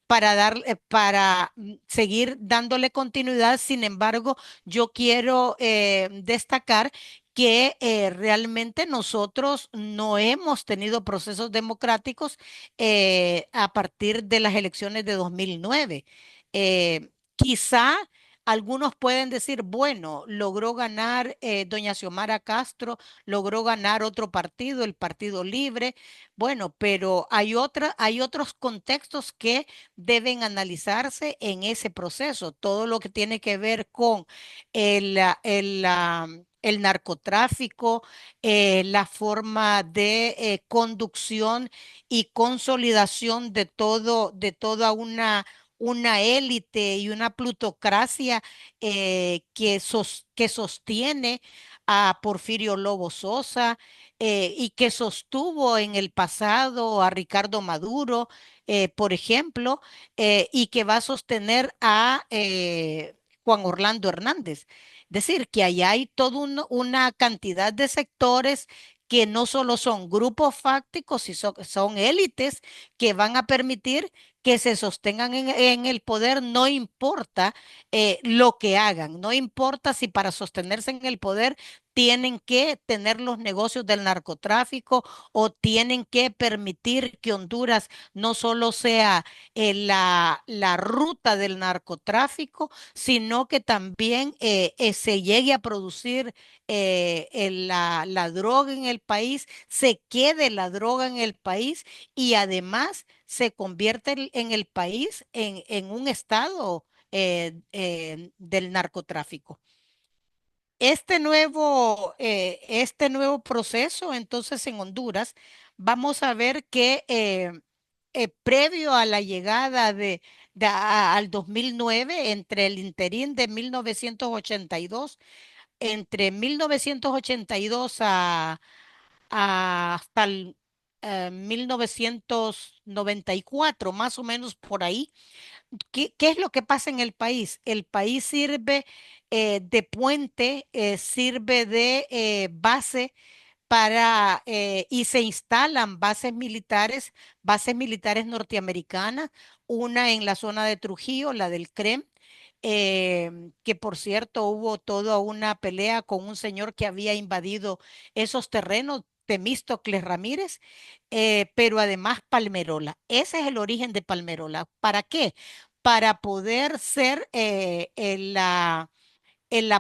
para seguir dándole continuidad. Sin embargo, yo quiero destacar que realmente nosotros no hemos tenido procesos democráticos a partir de las elecciones de 2009. Quizá algunos pueden decir, bueno, logró ganar doña Xiomara Castro, logró ganar otro partido, el Partido Libre. Bueno, pero hay otros contextos que deben analizarse en ese proceso. Todo lo que tiene que ver con el narcotráfico, la forma de conducción y consolidación de toda una élite y una plutocracia que sostiene a Porfirio Lobo Sosa y que sostuvo en el pasado a Ricardo Maduro, por ejemplo, y que va a sostener a Juan Orlando Hernández. Es decir, que allá hay toda una cantidad de sectores que no solo son grupos fácticos, sino son élites que van a permitir que se sostengan en el poder, no importa lo que hagan, no importa si para sostenerse en el poder tienen que tener los negocios del narcotráfico o tienen que permitir que Honduras no solo sea la ruta del narcotráfico, sino que también se llegue a producir la droga en el país, se quede la droga en el país y además se convierte en el país en un estado del narcotráfico. Este nuevo proceso, entonces, en Honduras, vamos a ver que previo a la llegada al 2009, entre el interín de 1982, entre 1982 hasta el 1994, más o menos por ahí. ¿Qué es lo que pasa en el país? El país sirve de puente, sirve de base y se instalan bases militares norteamericanas, una en la zona de Trujillo, la del CREM, que por cierto hubo toda una pelea con un señor que había invadido esos terrenos. Temístocles Ramírez, pero además Palmerola. Ese es el origen de Palmerola. ¿Para qué? Para poder ser en la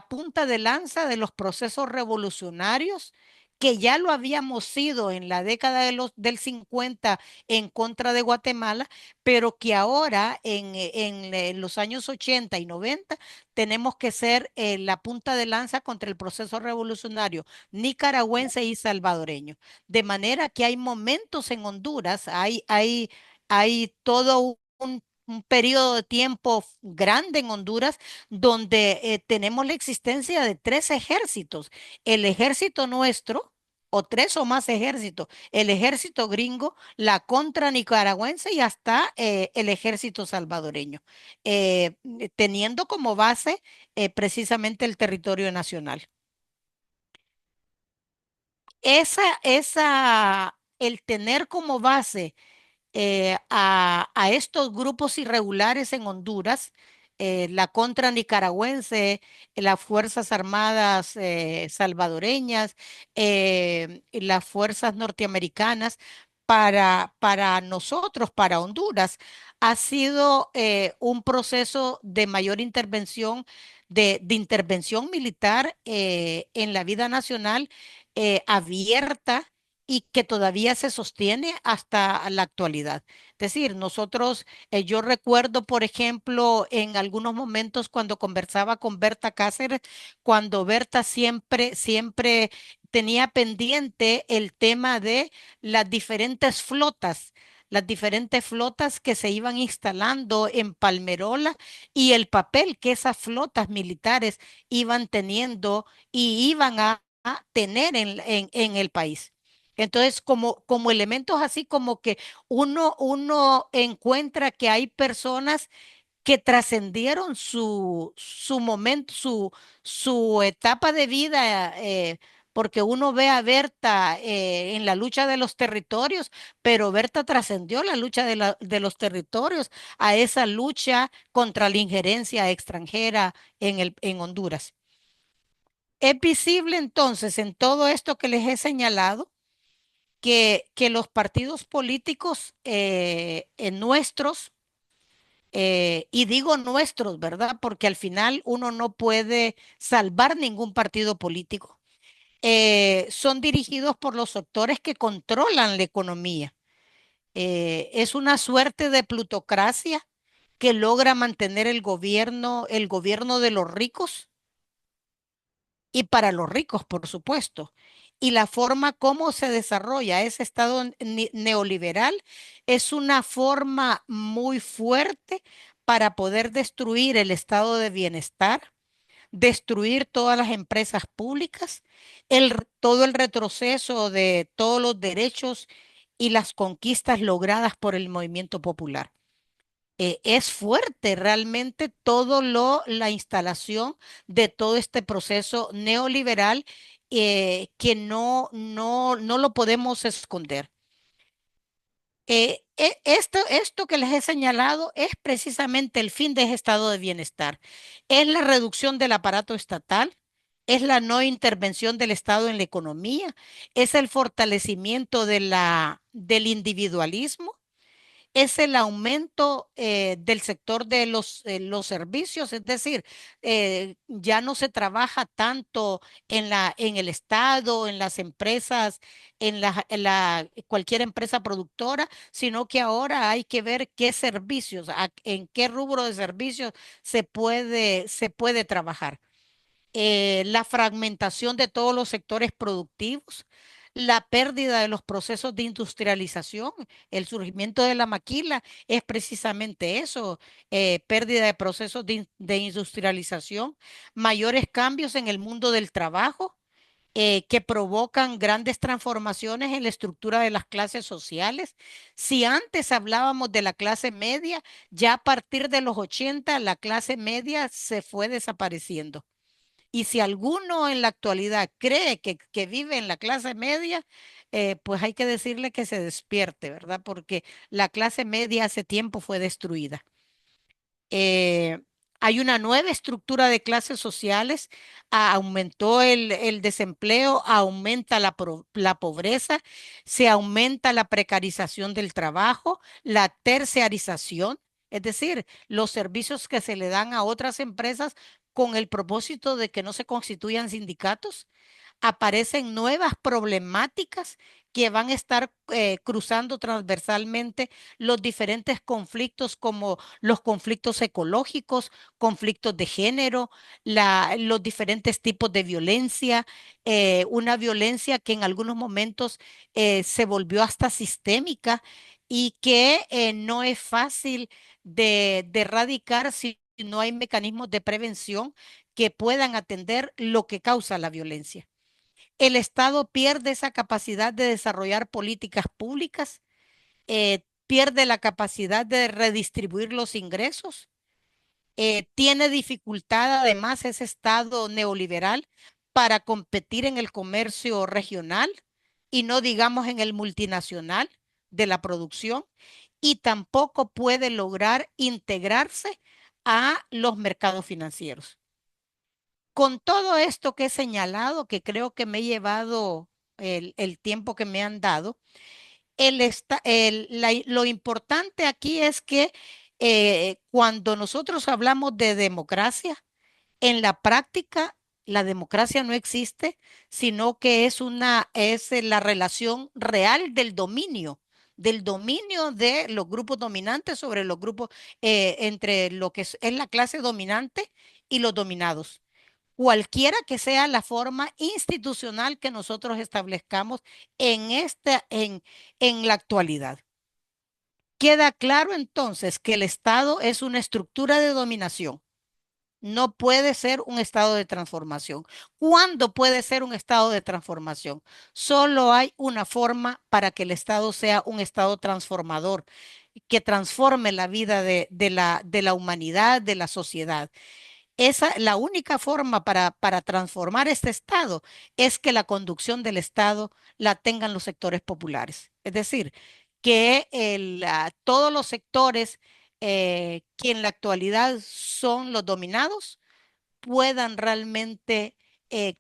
punta de lanza de los procesos revolucionarios que ya lo habíamos sido en la década del 50 en contra de Guatemala, pero que ahora en los años 80 y 90 tenemos que ser la punta de lanza contra el proceso revolucionario nicaragüense y salvadoreño. De manera que hay momentos en Honduras, hay todo un periodo de tiempo grande en Honduras donde tenemos la existencia de tres ejércitos, el ejército nuestro o tres o más ejércitos, el ejército gringo, la contra nicaragüense y hasta el ejército salvadoreño, teniendo como base precisamente el territorio nacional. El tener como base a estos grupos irregulares en Honduras, la contra nicaragüense, las Fuerzas Armadas salvadoreñas, y las fuerzas norteamericanas, para nosotros, para Honduras, ha sido un proceso de mayor intervención, de intervención militar en la vida nacional abierta y que todavía se sostiene hasta la actualidad. Es decir, nosotros, yo recuerdo, por ejemplo, en algunos momentos cuando conversaba con Berta Cáceres, cuando Berta siempre tenía pendiente el tema de las diferentes flotas que se iban instalando en Palmerola y el papel que esas flotas militares iban teniendo y iban a tener en el país. Entonces, como elementos así como que uno encuentra que hay personas que trascendieron su momento, su etapa de vida, porque uno ve a Berta en la lucha de los territorios, pero Berta trascendió la lucha de los territorios a esa lucha contra la injerencia extranjera en Honduras. Es visible entonces en todo esto que les he señalado que los partidos políticos nuestros, y digo nuestros, ¿verdad? Porque al final uno no puede salvar ningún partido político, son dirigidos por los sectores que controlan la economía. Es una suerte de plutocracia que logra mantener el gobierno de los ricos y para los ricos, por supuesto. Y la forma como se desarrolla ese estado neoliberal es una forma muy fuerte para poder destruir el estado de bienestar, destruir todas las empresas públicas, todo el retroceso de todos los derechos y las conquistas logradas por el movimiento popular. Es fuerte realmente la instalación de todo este proceso neoliberal, que no lo podemos esconder. Esto que les he señalado es precisamente el fin de ese estado de bienestar. Es la reducción del aparato estatal, es la no intervención del Estado en la economía, es el fortalecimiento del individualismo, es el aumento del sector de los servicios, es decir, ya no se trabaja tanto en el Estado, en las empresas, cualquier empresa productora, sino que ahora hay que ver qué servicios, en qué rubro de servicios se puede trabajar. La fragmentación de todos los sectores productivos, la pérdida de los procesos de industrialización, el surgimiento de la maquila es precisamente eso, pérdida de procesos de industrialización, mayores cambios en el mundo del trabajo. Que provocan grandes transformaciones en la estructura de las clases sociales. Si antes hablábamos de la clase media, ya a partir de los 80 la clase media se fue desapareciendo. Y si alguno en la actualidad cree que vive en la clase media, pues hay que decirle que se despierte, ¿verdad? Porque la clase media hace tiempo fue destruida. Eh, Hay una nueva estructura de clases sociales, aumentó el desempleo, aumenta la pobreza, se aumenta la precarización del trabajo, la terciarización, es decir, los servicios que se le dan a otras empresas con el propósito de que no se constituyan sindicatos. Aparecen nuevas problemáticas que van a estar cruzando transversalmente los diferentes conflictos, como los conflictos ecológicos, conflictos de género, los diferentes tipos de violencia, una violencia que en algunos momentos se volvió hasta sistémica y que no es fácil de erradicar si no hay mecanismos de prevención que puedan atender lo que causa la violencia. El Estado pierde esa capacidad de desarrollar políticas públicas, pierde la capacidad de redistribuir los ingresos, tiene dificultad además ese Estado neoliberal para competir en el comercio regional y no digamos en el multinacional de la producción, y tampoco puede lograr integrarse a los mercados financieros. Con todo esto que he señalado, que creo que me he llevado el tiempo que me han dado, lo importante aquí es que cuando nosotros hablamos de democracia, en la práctica la democracia no existe, sino que es la relación real del dominio de los grupos dominantes sobre los grupos, entre lo que es la clase dominante y los dominados, cualquiera que sea la forma institucional que nosotros establezcamos en la actualidad. Queda claro entonces que el Estado es una estructura de dominación. No puede ser un estado de transformación. ¿Cuándo puede ser un estado de transformación? Solo hay una forma para que el Estado sea un estado transformador, que transforme la vida de la humanidad, de la sociedad. La única forma para transformar este Estado es que la conducción del Estado la tengan los sectores populares. Es decir, que todos los sectores que en la actualidad son los dominados puedan realmente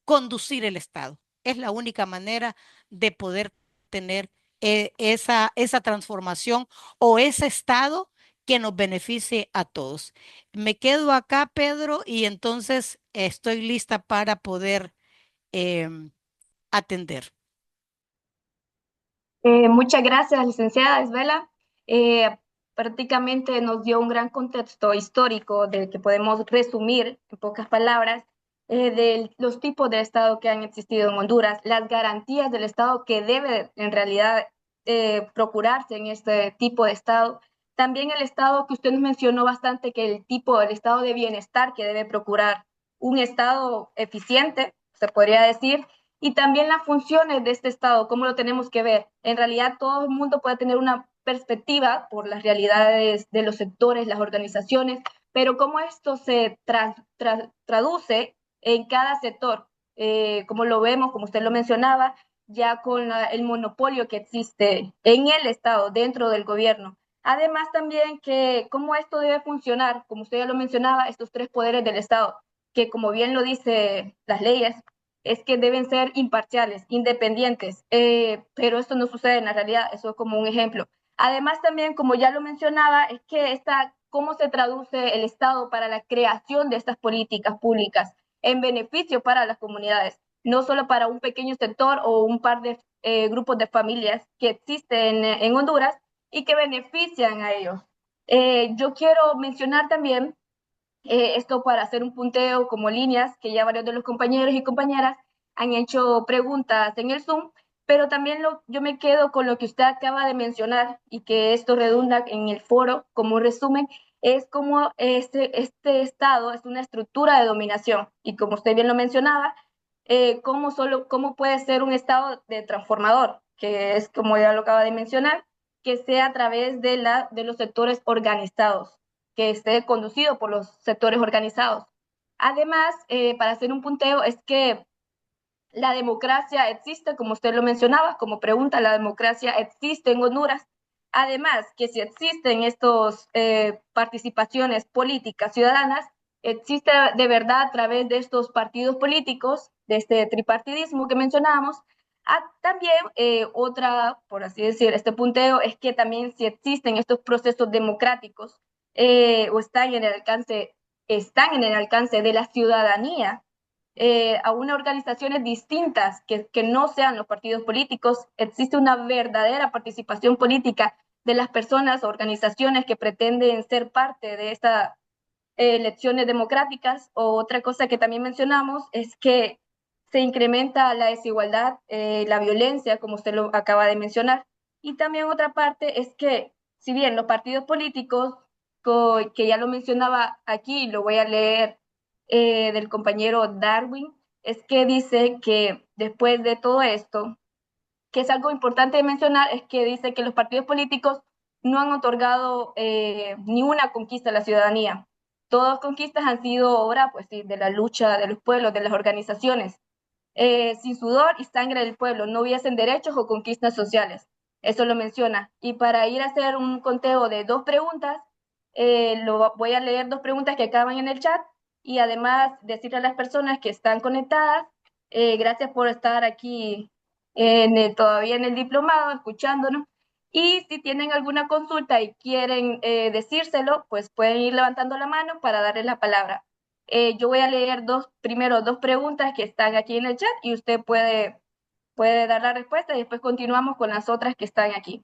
conducir el Estado. Es la única manera de poder tener esa transformación o ese Estado que nos beneficie a todos. Me quedo acá, Pedro, y entonces estoy lista para poder atender. Muchas gracias, licenciada Isabela. Eh, Prácticamente nos dio un gran contexto histórico del que podemos resumir en pocas palabras de los tipos de Estado que han existido en Honduras, las garantías del Estado que debe en realidad procurarse en este tipo de Estado. También el Estado que usted nos mencionó bastante, que el tipo del Estado de bienestar que debe procurar un Estado eficiente, se podría decir, y también las funciones de este Estado, cómo lo tenemos que ver. En realidad, todo el mundo puede tener una perspectiva por las realidades de los sectores, las organizaciones, pero cómo esto se traduce en cada sector, como lo vemos, como usted lo mencionaba, ya con el monopolio que existe en el Estado, dentro del gobierno. Además, también que cómo esto debe funcionar, como usted ya lo mencionaba, estos tres poderes del Estado, que como bien lo dice las leyes, es que deben ser imparciales, independientes, pero esto no sucede en la realidad, eso es como un ejemplo. Además también, como ya lo mencionaba, es que cómo se traduce el Estado para la creación de estas políticas públicas en beneficio para las comunidades, no solo para un pequeño sector o un par de grupos de familias que existen en Honduras y que benefician a ellos. Yo quiero mencionar también esto para hacer un punteo como líneas, que ya varios de los compañeros y compañeras han hecho preguntas en el Zoom, pero también yo me quedo con lo que usted acaba de mencionar y que esto redunda en el foro como un resumen, es como este Estado es una estructura de dominación y como usted bien lo mencionaba, cómo puede ser un Estado de transformador, que es como ya lo acaba de mencionar, que sea a través de los sectores organizados, que esté conducido por los sectores organizados. Además, para hacer un punteo, es que la democracia existe, como usted lo mencionaba, como pregunta, la democracia existe en Honduras. Además, que si existen estas participaciones políticas ciudadanas, existe de verdad a través de estos partidos políticos, de este tripartidismo que mencionábamos. También otra, por así decir, este punteo es que también si existen estos procesos democráticos o están en el alcance de la ciudadanía, a unas organizaciones distintas que no sean los partidos políticos, existe una verdadera participación política de las personas, organizaciones que pretenden ser parte de esta elecciones democráticas. O otra cosa que también mencionamos es que se incrementa la desigualdad, la violencia, como usted lo acaba de mencionar. Y también otra parte es que, si bien los partidos políticos, que ya lo mencionaba aquí, lo voy a leer del compañero Darwin, es que dice que después de todo esto, que es algo importante de mencionar, es que dice que los partidos políticos no han otorgado ni una conquista a la ciudadanía. Todas conquistas han sido obra, pues sí, de la lucha de los pueblos, de las organizaciones. Sin sudor y sangre del pueblo no hubiesen derechos o conquistas sociales. Eso lo menciona. Y para ir a hacer un conteo de dos preguntas, voy a leer dos preguntas que acaban en el chat y además decirle a las personas que están conectadas, gracias por estar aquí todavía en el diplomado, escuchándonos. Y si tienen alguna consulta y quieren decírselo, pues pueden ir levantando la mano para darles la palabra. Yo voy a leer primero dos preguntas que están aquí en el chat y usted puede dar la respuesta y después continuamos con las otras que están aquí.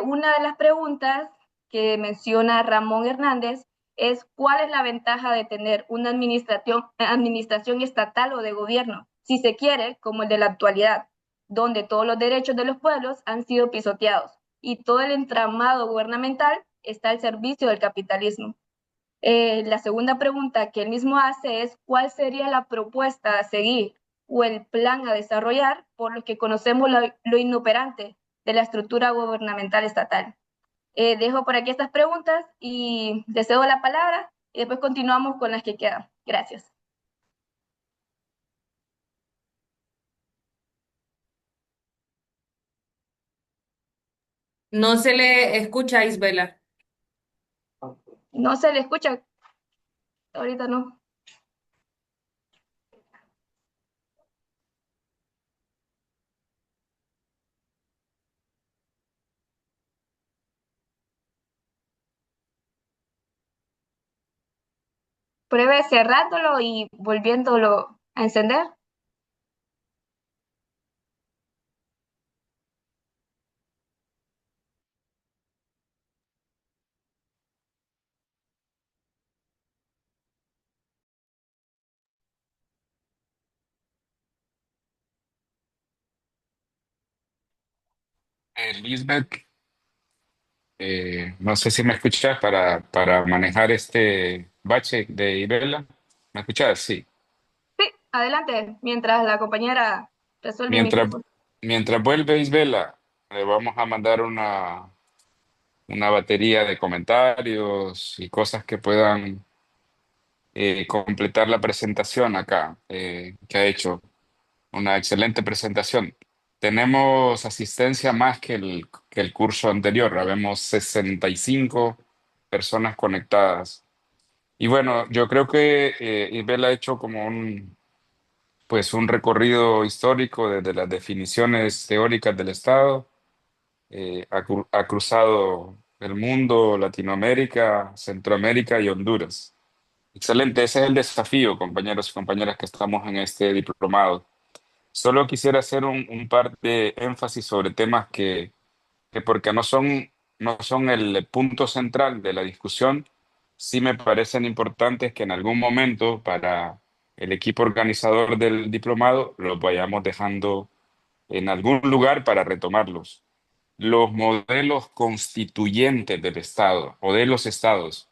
Una de las preguntas que menciona Ramón Hernández es: ¿cuál es la ventaja de tener una administración estatal o de gobierno, si se quiere, como el de la actualidad, donde todos los derechos de los pueblos han sido pisoteados y todo el entramado gubernamental está al servicio del capitalismo? La segunda pregunta que él mismo hace es: ¿cuál sería la propuesta a seguir o el plan a desarrollar por los que conocemos lo inoperante de la estructura gubernamental estatal? Dejo por aquí estas preguntas y le cedo la palabra y después continuamos con las que quedan. Gracias. No se le escucha a Isbela. No se le escucha, ahorita no. Pruebe cerrándolo y volviéndolo a encender. Lisbeth, no sé si me escuchas para manejar este bache de Ibela. ¿Me escuchas? Sí. Sí, adelante, mientras la compañera resuelve el Mientras, micrófono. mientras vuelve Isbela, le vamos a mandar una batería de comentarios y cosas que puedan completar la presentación acá, que ha hecho. Una excelente presentación. Tenemos asistencia más que el curso anterior. Habemos 65 personas conectadas. Y bueno, yo creo que Isabel ha hecho como pues un recorrido histórico desde las definiciones teóricas del Estado. Ha cruzado el mundo, Latinoamérica, Centroamérica y Honduras. Excelente, ese es el desafío, compañeros y compañeras que estamos en este diplomado. Solo quisiera hacer un par de énfasis sobre temas que porque no son el punto central de la discusión, sí me parecen importantes que en algún momento para el equipo organizador del diplomado los vayamos dejando en algún lugar para retomarlos. Los modelos constituyentes del Estado o de los estados.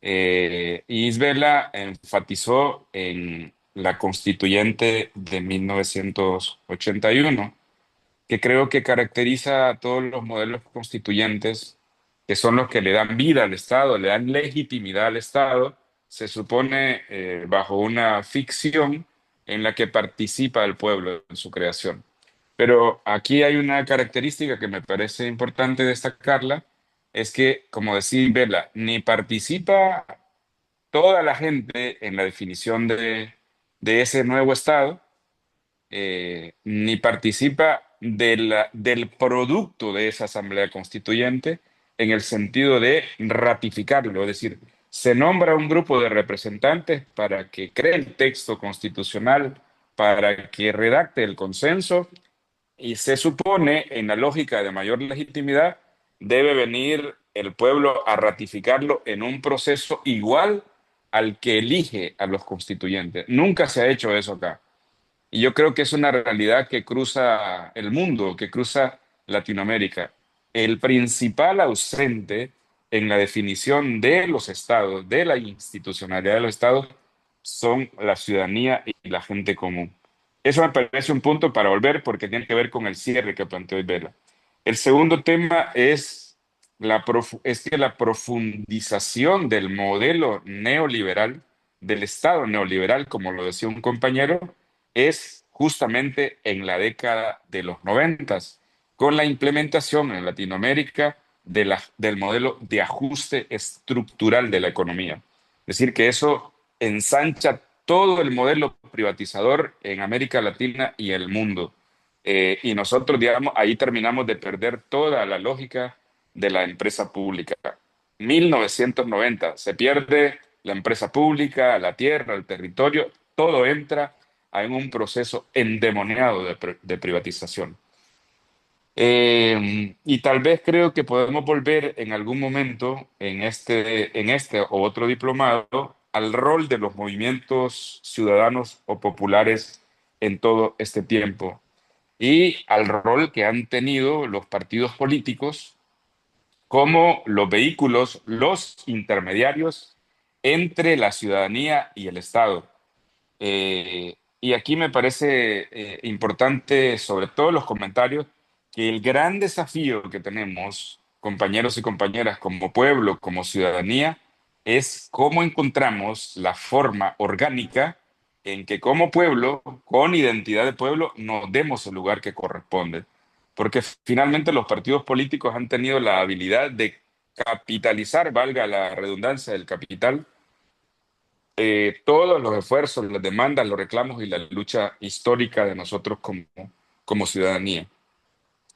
Isabela enfatizó en la constituyente de 1981, que creo que caracteriza a todos los modelos constituyentes, que son los que le dan vida al Estado, le dan legitimidad al Estado, se supone bajo una ficción en la que participa el pueblo en su creación. Pero aquí hay una característica que me parece importante destacarla, es que, como decía Vela, ni participa toda la gente en la definición de ese nuevo Estado, ni participa del producto de esa Asamblea Constituyente en el sentido de ratificarlo, es decir, se nombra un grupo de representantes para que cree el texto constitucional, para que redacte el consenso y se supone, en la lógica de mayor legitimidad, debe venir el pueblo a ratificarlo en un proceso igual al que elige a los constituyentes. Nunca se ha hecho eso acá. Y yo creo que es una realidad que cruza el mundo, que cruza Latinoamérica. El principal ausente en la definición de los estados, de la institucionalidad de los estados, son la ciudadanía y la gente común. Eso me parece un punto para volver porque tiene que ver con el cierre que planteó Isabela. El segundo tema es, es que la profundización del modelo neoliberal, del Estado neoliberal, como lo decía un compañero, es justamente en la década de los noventas, con la implementación en Latinoamérica del modelo de ajuste estructural de la economía. Es decir, que eso ensancha todo el modelo privatizador en América Latina y el mundo. Y nosotros, digamos, ahí terminamos de perder toda la lógica de la empresa pública. 1990, se pierde la empresa pública, la tierra, el territorio, todo entra en un proceso endemoniado de privatización. Y tal vez creo que podemos volver en algún momento en este o otro diplomado al rol de los movimientos ciudadanos o populares en todo este tiempo y al rol que han tenido los partidos políticos como los vehículos, los intermediarios entre la ciudadanía y el Estado. Y aquí me parece importante, sobre todo los comentarios, que el gran desafío que tenemos, compañeros y compañeras, como pueblo, como ciudadanía, es cómo encontramos la forma orgánica en que como pueblo, con identidad de pueblo, nos demos el lugar que corresponde. Porque finalmente los partidos políticos han tenido la habilidad de capitalizar, valga la redundancia del capital, todos los esfuerzos, las demandas, los reclamos y la lucha histórica de nosotros como ciudadanía.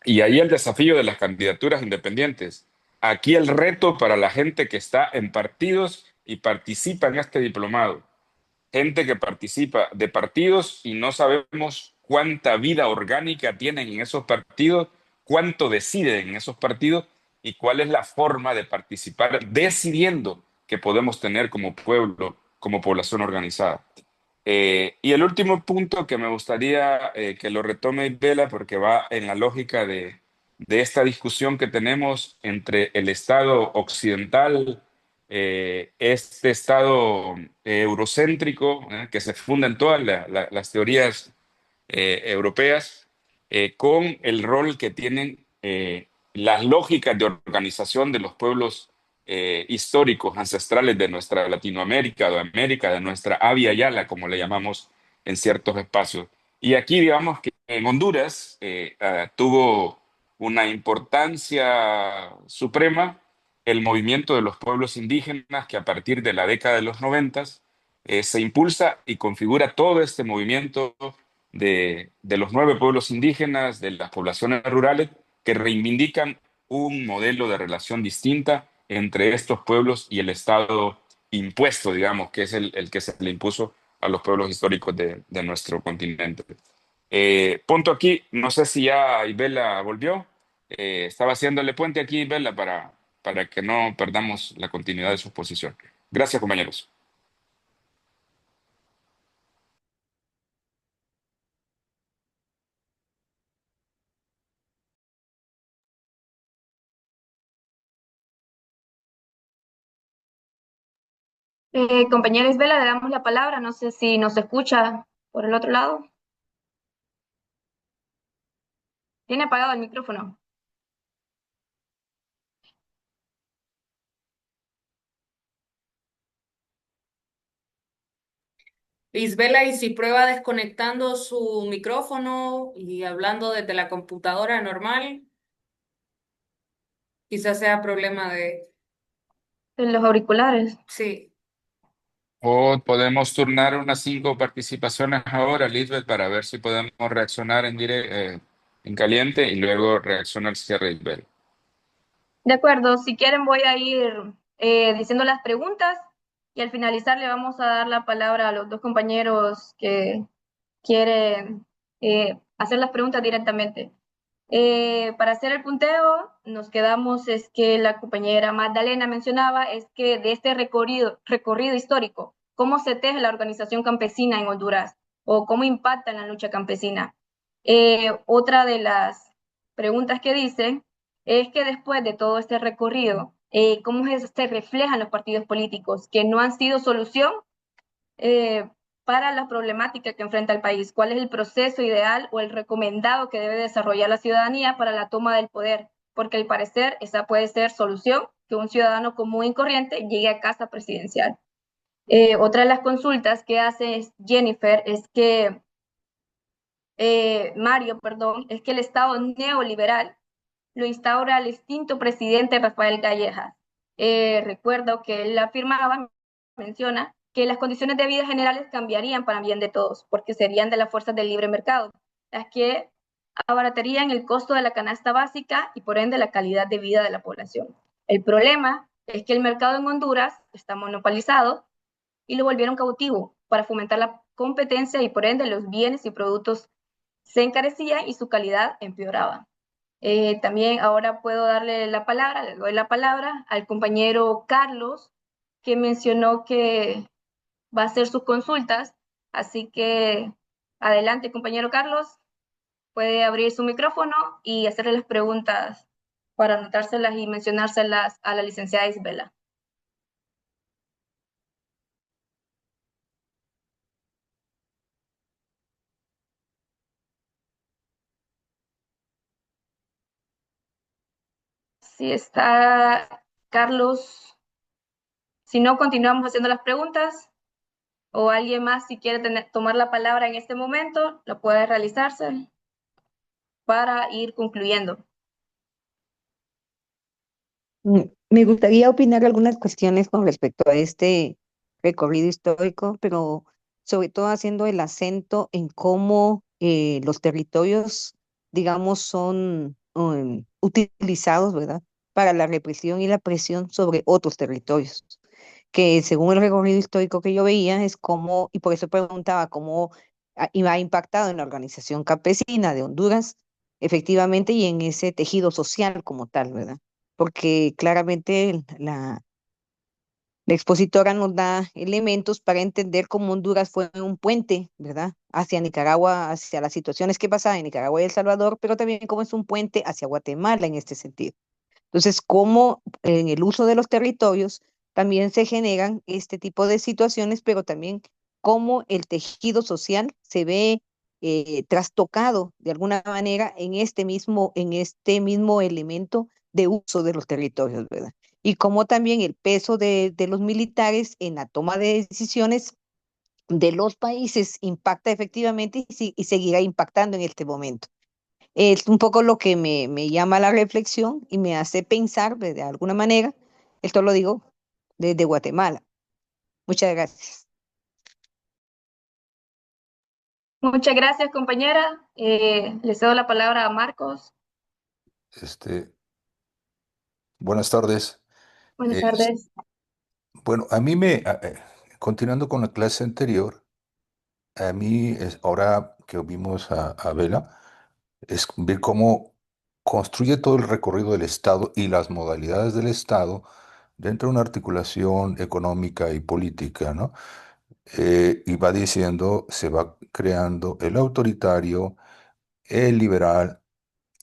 Y ahí el desafío de las candidaturas independientes. Aquí el reto para la gente que está en partidos y participa en este diplomado. Gente que participa de partidos y no sabemos cuánta vida orgánica tienen en esos partidos, cuánto deciden en esos partidos y cuál es la forma de participar decidiendo que podemos tener como pueblo, como población organizada. Y el último punto que me gustaría que lo retome Isabela, porque va en la lógica de esta discusión que tenemos entre el Estado occidental, este Estado eurocéntrico, que se funda en todas las teorías europeas, con el rol que tienen las lógicas de organización de los pueblos históricos, ancestrales de nuestra Latinoamérica, de América, de nuestra Avia Yala, como le llamamos en ciertos espacios. Y aquí, digamos que en Honduras tuvo una importancia suprema el movimiento de los pueblos indígenas que a partir de la década de los noventas se impulsa y configura todo este movimiento de los 9 pueblos indígenas, de las poblaciones rurales, que reivindican un modelo de relación distinta entre estos pueblos y el Estado impuesto, digamos, que es el que se le impuso a los pueblos históricos de nuestro continente. Punto aquí, no sé si ya Isabela volvió. Estaba haciéndole puente aquí, Isabela, para que no perdamos la continuidad de su exposición. Gracias, compañeros. Compañera Isabela, le damos la palabra. No sé si nos escucha por el otro lado. Tiene apagado el micrófono. Isbela, y si prueba desconectando su micrófono y hablando desde la computadora normal, quizás sea problema de... En los auriculares. Sí. O podemos turnar unas 5 participaciones ahora, Lisbeth, para ver si podemos reaccionar en caliente y luego reacciona al cierre Isabel. De acuerdo, si quieren voy a ir diciendo las preguntas y al finalizar le vamos a dar la palabra a los dos compañeros que quieren hacer las preguntas directamente. Para hacer el punteo, nos quedamos, es que la compañera Magdalena mencionaba, es que de este recorrido histórico, ¿cómo se teje la organización campesina en Honduras? ¿O cómo impacta en la lucha campesina? Otra de las preguntas que dice es que después de todo este recorrido, ¿cómo se reflejan los partidos políticos que no han sido solución eh, para la problemática que enfrenta el país? ¿Cuál es el proceso ideal o el recomendado que debe desarrollar la ciudadanía para la toma del poder? Porque al parecer esa puede ser solución, que un ciudadano común y corriente llegue a casa presidencial. Otra de las consultas que hace Jennifer es que, Mario, perdón, es que el Estado neoliberal lo instaura el extinto presidente Rafael Gallejas. Recuerdo que él afirmaba, menciona, que las condiciones de vida generales cambiarían para bien de todos, porque serían de las fuerzas del libre mercado, las que abaratarían el costo de la canasta básica y por ende la calidad de vida de la población. El problema es que el mercado en Honduras está monopolizado y lo volvieron cautivo para fomentar la competencia y por ende los bienes y productos se encarecían y su calidad empeoraba. También ahora puedo darle la palabra, le doy la palabra al compañero Carlos, que mencionó que va a hacer sus consultas. Así que adelante, compañero Carlos, puede abrir su micrófono y hacerle las preguntas para anotárselas y mencionárselas a la licenciada Isabela. Si está Carlos, si no, continuamos haciendo las preguntas. O alguien más, si quiere tomar la palabra en este momento, lo puede realizarse para ir concluyendo. Me gustaría opinar algunas cuestiones con respecto a este recorrido histórico, pero sobre todo haciendo el acento en cómo los territorios, digamos, son utilizados, ¿verdad?, para la represión y la presión sobre otros territorios, que según el recorrido histórico que yo veía es como, y por eso preguntaba cómo ha impactado en la organización campesina de Honduras, efectivamente, y en ese tejido social como tal, ¿verdad? Porque claramente la expositora nos da elementos para entender cómo Honduras fue un puente, ¿verdad?, hacia Nicaragua, hacia las situaciones que pasaban en Nicaragua y El Salvador, pero también cómo es un puente hacia Guatemala en este sentido. Entonces, cómo en el uso de los territorios también se generan este tipo de situaciones, pero también cómo el tejido social se ve trastocado de alguna manera en este mismo elemento de uso de los territorios, ¿verdad? Y cómo también el peso de los militares en la toma de decisiones de los países impacta efectivamente y seguirá impactando en este momento. Es un poco lo que me llama a la reflexión y me hace pensar de alguna manera. Esto lo digo desde Guatemala. Muchas gracias. Muchas gracias, compañera. Le cedo la palabra a Marcos. Este, buenas tardes. Buenas Eh, tardes. bueno, continuando con la clase anterior, a mí, ahora que vimos a Vela, es ver cómo construye todo el recorrido del Estado y las modalidades del Estado dentro de una articulación económica y política, ¿no? Y va diciendo, se va creando el autoritario, el liberal,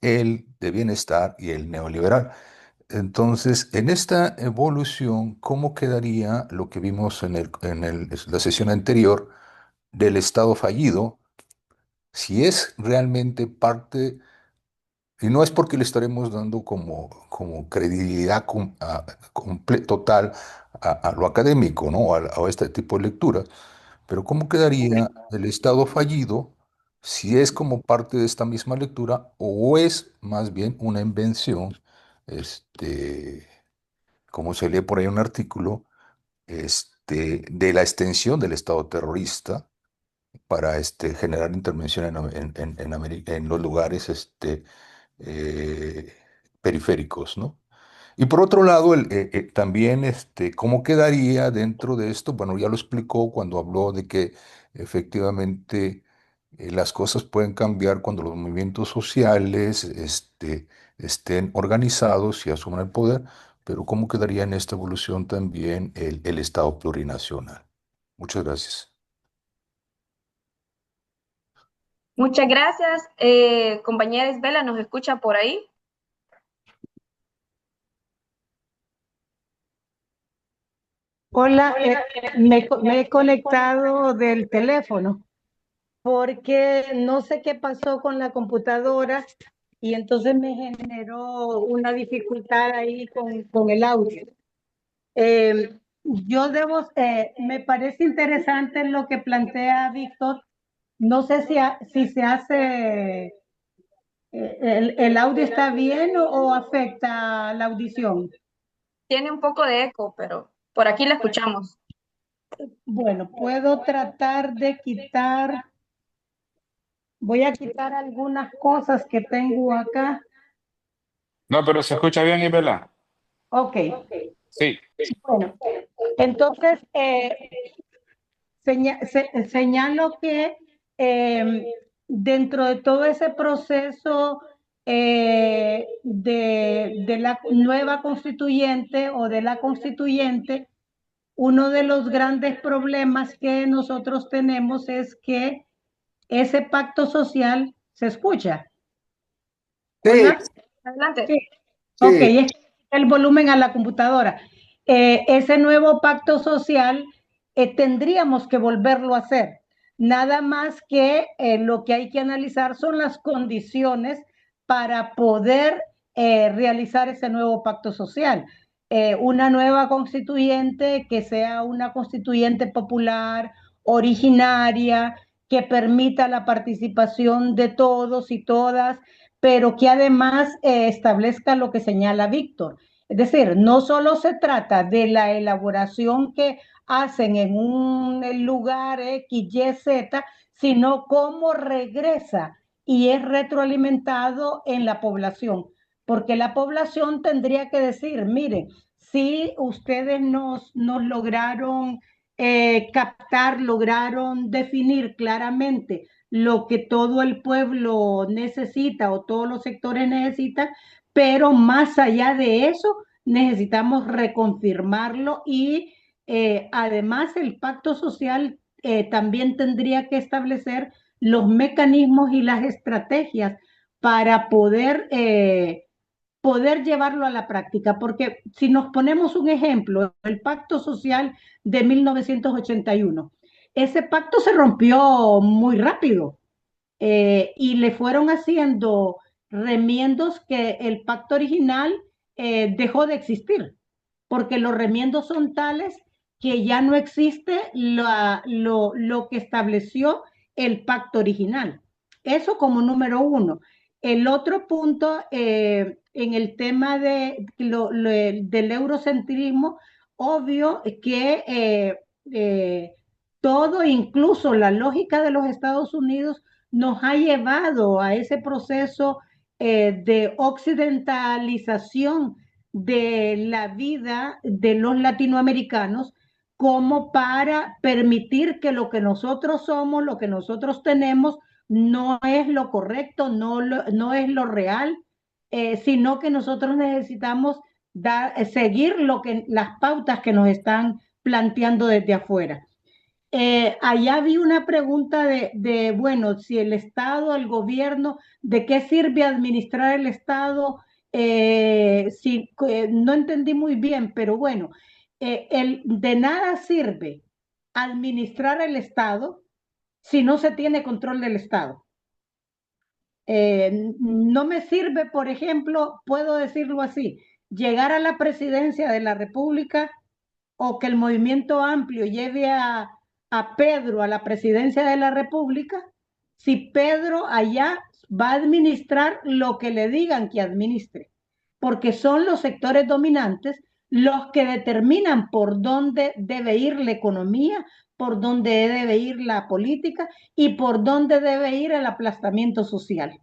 el de bienestar y el neoliberal. Entonces, en esta evolución, ¿cómo quedaría lo que vimos la sesión anterior del Estado fallido? Si es realmente parte, y no es porque le estaremos dando como credibilidad total a lo académico, ¿no? A este tipo de lectura, pero ¿cómo quedaría el Estado fallido si es como parte de esta misma lectura o es más bien una invención, este, como se lee por ahí un artículo, de la extensión del Estado terrorista para generar intervención en los lugares eh, periféricos, ¿no? Y por otro lado, también, ¿cómo quedaría dentro de esto? Bueno, ya lo explicó cuando habló de que efectivamente las cosas pueden cambiar cuando los movimientos sociales estén organizados y asuman el poder, pero ¿cómo quedaría en esta evolución también el Estado plurinacional? Muchas gracias. Muchas gracias. Compañera Isabela, ¿nos escucha por ahí? Hola, me he conectado del teléfono porque no sé qué pasó con la computadora y entonces me generó una dificultad ahí con el audio. Me parece interesante lo que plantea Víctor. No sé si se hace, el audio está bien o afecta la audición. Tiene un poco de eco, pero por aquí la escuchamos. Bueno, puedo tratar de voy a quitar algunas cosas que tengo acá. No, pero se escucha bien, Isabela. Ok, Sí. bueno, entonces señalo que dentro de todo ese proceso de la nueva constituyente o de la constituyente, uno de los grandes problemas que nosotros tenemos es que ese pacto social se escucha. Sí, Hola. Adelante. Sí. Ok, sí. es el volumen a la computadora. Ese nuevo pacto social tendríamos que volverlo a hacer. Nada más que lo que hay que analizar son las condiciones para poder realizar ese nuevo pacto social. Una nueva constituyente que sea una constituyente popular, originaria, que permita la participación de todos y todas, pero que además establezca lo que señala Víctor. Es decir, no solo se trata de la elaboración que hacen en un lugar X, Y, Z, sino cómo regresa y es retroalimentado en la población. Porque la población tendría que decir, miren, si ustedes nos lograron captar, lograron definir claramente lo que todo el pueblo necesita o todos los sectores necesitan, pero más allá de eso necesitamos reconfirmarlo y además el pacto social también tendría que establecer los mecanismos y las estrategias para poder llevarlo a la práctica, porque si nos ponemos un ejemplo, el Pacto Social de 1981, ese pacto se rompió muy rápido y le fueron haciendo remiendos que el pacto original dejó de existir, porque los remiendos son tales que ya no existe lo que estableció el pacto original. Eso como número uno. El otro punto en el tema del eurocentrismo, obvio que todo, incluso la lógica de los Estados Unidos, nos ha llevado a ese proceso de occidentalización de la vida de los latinoamericanos como para permitir que lo que nosotros somos, lo que nosotros tenemos, no es lo correcto, no es lo real, sino que nosotros necesitamos seguir las pautas que nos están planteando desde afuera. Allá vi una pregunta bueno, si el Estado, el gobierno, ¿de qué sirve administrar el Estado? No entendí muy bien, pero bueno, de nada sirve administrar el Estado si no se tiene control del Estado. No me sirve, por ejemplo, puedo decirlo así, llegar a la presidencia de la República o que el movimiento amplio lleve a Pedro a la presidencia de la República, si Pedro allá va a administrar lo que le digan que administre, porque son los sectores dominantes los que determinan por dónde debe ir la economía, por dónde debe ir la política y por dónde debe ir el aplastamiento social.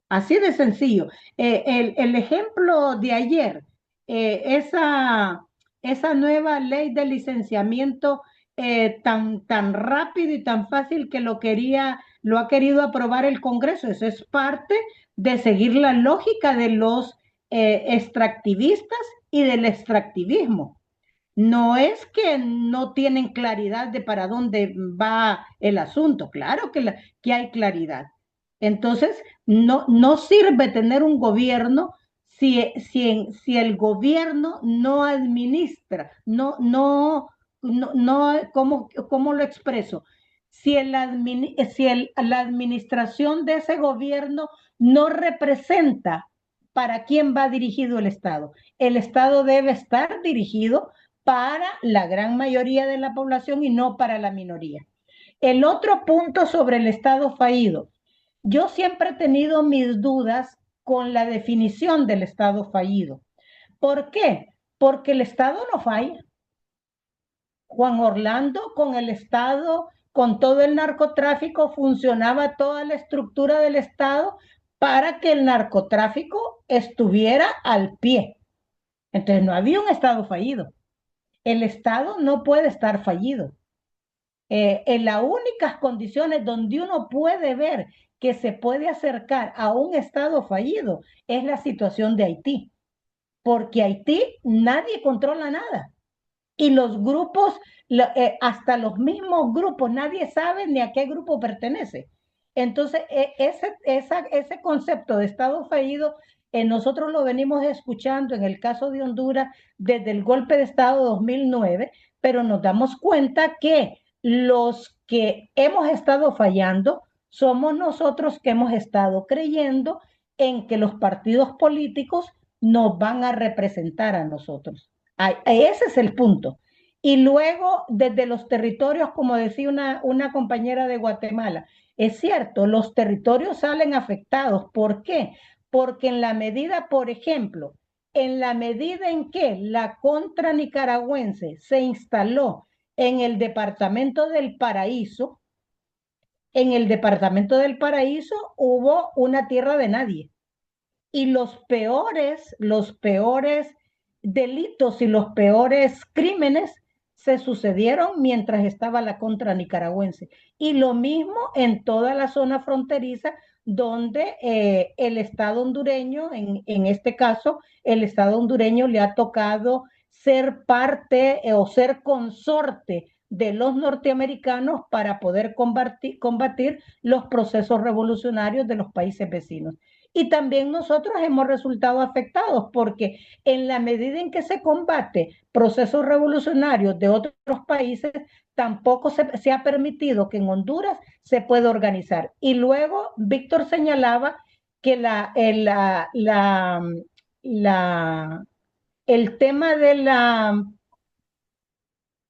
Así de sencillo. El ejemplo de ayer, esa nueva ley de licenciamiento tan rápido y tan fácil que lo ha querido aprobar el Congreso, eso es parte de seguir la lógica de los extractivistas y del extractivismo. No es que no tienen claridad de para dónde va el asunto, claro que hay claridad. Entonces, no sirve tener un gobierno si el gobierno no administra, ¿cómo lo expreso? Si la administración de ese gobierno no representa para quién va dirigido el Estado. El Estado debe estar dirigido para la gran mayoría de la población y no para la minoría. El otro punto sobre el Estado fallido. Yo siempre he tenido mis dudas con la definición del Estado fallido. ¿Por qué? Porque el Estado no falla. Juan Orlando, con el Estado, con todo el narcotráfico, funcionaba toda la estructura del Estado para que el narcotráfico estuviera al pie. Entonces no había un Estado fallido. El Estado no puede estar fallido. En las únicas condiciones donde uno puede ver que se puede acercar a un Estado fallido es la situación de Haití, porque Haití nadie controla nada. Y los grupos, hasta los mismos grupos, nadie sabe ni a qué grupo pertenece. Entonces, ese concepto de Estado fallido, nosotros lo venimos escuchando en el caso de Honduras desde el golpe de Estado 2009, pero nos damos cuenta que los que hemos estado fallando somos nosotros que hemos estado creyendo en que los partidos políticos nos van a representar a nosotros. Ese es el punto. Y luego, desde los territorios, como decía una compañera de Guatemala, es cierto, los territorios salen afectados. ¿Por qué? Porque en la medida, por ejemplo, en la medida en que la contra nicaragüense se instaló en el departamento del Paraíso, en el departamento del Paraíso hubo una tierra de nadie. Y los peores delitos y los peores crímenes se sucedieron mientras estaba la contra nicaragüense. Y lo mismo en toda la zona fronteriza donde el Estado hondureño, en este caso, el Estado hondureño le ha tocado ser parte o ser consorte de los norteamericanos para poder combatir los procesos revolucionarios de los países vecinos. Y también nosotros hemos resultado afectados porque en la medida en que se combate procesos revolucionarios de otros países, tampoco se ha permitido que en Honduras se pueda organizar. Y luego Víctor señalaba que el tema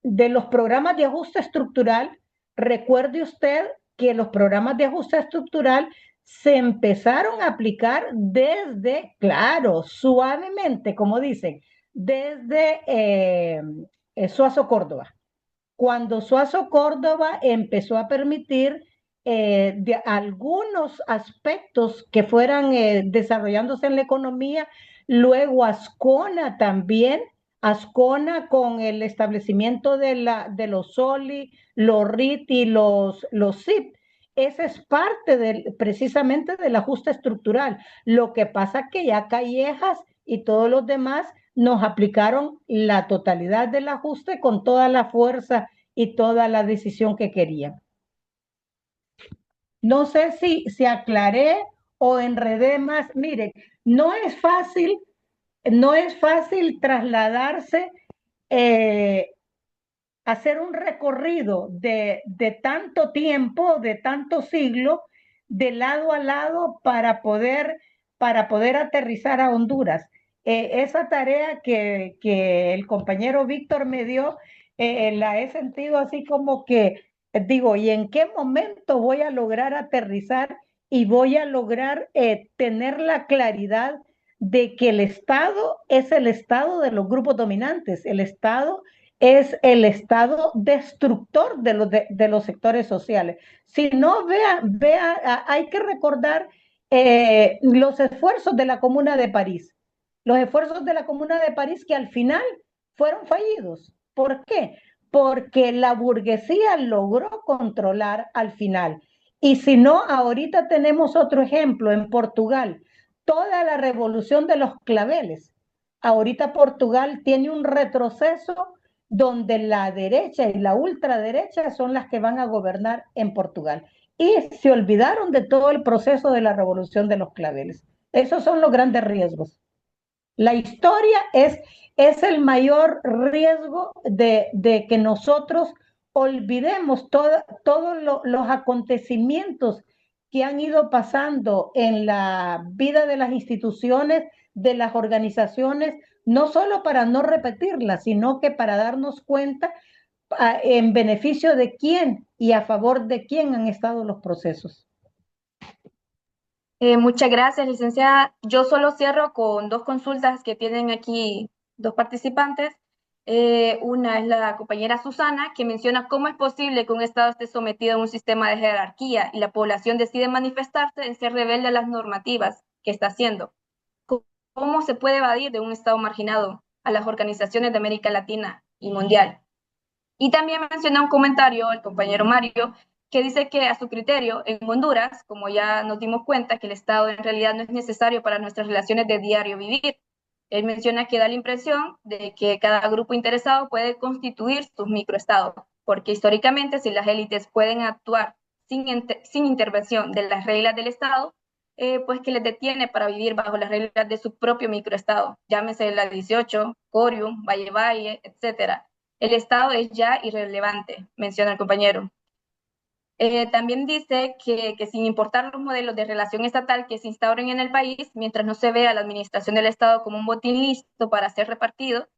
de los programas de ajuste estructural, recuerde usted que los programas de ajuste estructural se empezaron a aplicar desde, claro, suavemente, como dicen, desde Suazo Córdoba. Cuando Suazo Córdoba empezó a permitir de algunos aspectos que fueran desarrollándose en la economía, luego Ascona también, Ascona con el establecimiento de los SOLI, los RIT y los SIP. Esa es parte precisamente del ajuste estructural. Lo que pasa es que ya Callejas y todos los demás nos aplicaron la totalidad del ajuste con toda la fuerza y toda la decisión que querían. No sé si aclaré o enredé más. Miren, no es fácil trasladarse, hacer un recorrido de tanto tiempo, de tanto siglo, de lado a lado para poder aterrizar a Honduras. Esa tarea que el compañero Víctor me dio, la he sentido así como que, digo, ¿y en qué momento voy a lograr aterrizar y voy a lograr tener la claridad de que el Estado es el Estado de los grupos dominantes, el Estado es el Estado destructor de los sectores sociales. Si no, hay que recordar los esfuerzos de la Comuna de París, los esfuerzos de la Comuna de París que al final fueron fallidos. ¿Por qué? Porque la burguesía logró controlar al final. Y si no, ahorita tenemos otro ejemplo en Portugal, toda la revolución de los claveles. Ahorita Portugal tiene un retroceso donde la derecha y la ultraderecha son las que van a gobernar en Portugal. Y se olvidaron de todo el proceso de la revolución de los claveles. Esos son los grandes riesgos. La historia es el mayor riesgo de que nosotros olvidemos todos los acontecimientos que han ido pasando en la vida de las instituciones, de las organizaciones, no solo para no repetirlas, sino que para darnos cuenta en beneficio de quién y a favor de quién han estado los procesos. Muchas gracias, licenciada. Yo solo cierro con dos consultas que tienen aquí dos participantes. Una es la compañera Susana, que menciona cómo es posible que un Estado esté sometido a un sistema de jerarquía y la población decide manifestarse en ser rebelde a las normativas que está haciendo. ¿Cómo se puede evadir de un Estado marginado a las organizaciones de América Latina y mundial? Y también menciona un comentario el compañero Mario, que dice que a su criterio en Honduras, como ya nos dimos cuenta, que el Estado en realidad no es necesario para nuestras relaciones de diario vivir. Él menciona que da la impresión de que cada grupo interesado puede constituir sus microestados, porque históricamente si las élites pueden actuar sin intervención de las reglas del Estado, pues que les detiene para vivir bajo las reglas de su propio microestado, llámese la 18, Corium, Valle Valle, etcétera. El Estado es ya irrelevante, menciona el compañero. También dice que sin importar los modelos de relación estatal que se instauren en el país, mientras no se vea la administración del Estado como un botín listo para ser repartido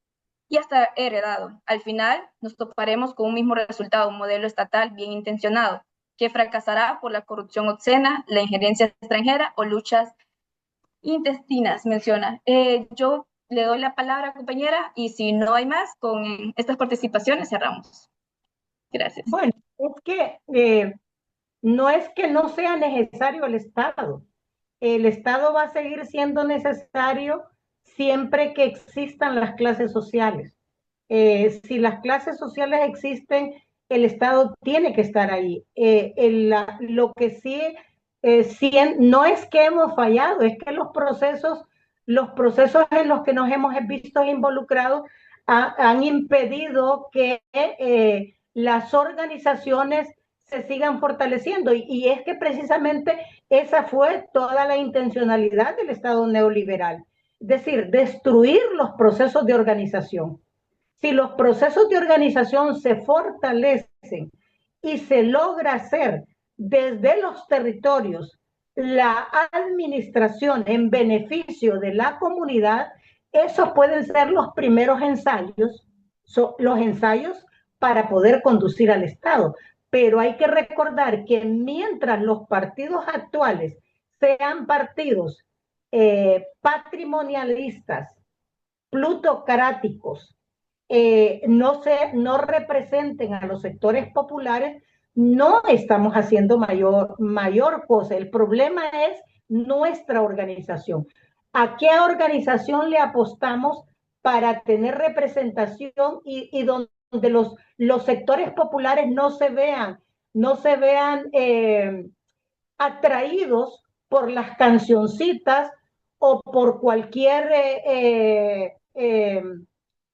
y hasta heredado, al final nos toparemos con un mismo resultado, un modelo estatal bien intencionado, que fracasará por la corrupción obscena, la injerencia extranjera o luchas intestinas, menciona. Yo le doy la palabra, compañera, y si no hay más, con estas participaciones cerramos. Gracias. Bueno, es que no es que no sea necesario el Estado. El Estado va a seguir siendo necesario siempre que existan las clases sociales. Si las clases sociales existen, el Estado tiene que estar ahí. Lo que sí, no es que hemos fallado, es que los procesos en los que nos hemos visto involucrados han impedido que las organizaciones se sigan fortaleciendo. Y es que precisamente esa fue toda la intencionalidad del Estado neoliberal. Es decir, destruir los procesos de organización. Si los procesos de organización se fortalecen y se logra hacer desde los territorios la administración en beneficio de la comunidad, esos pueden ser los primeros ensayos, los ensayos para poder conducir al Estado. Pero hay que recordar que mientras los partidos actuales sean partidos patrimonialistas, plutocráticos, no representen a los sectores populares, no estamos haciendo mayor cosa. El problema es nuestra organización. ¿A qué organización le apostamos para tener representación y donde los sectores populares no se vean atraídos por las cancioncitas o por cualquier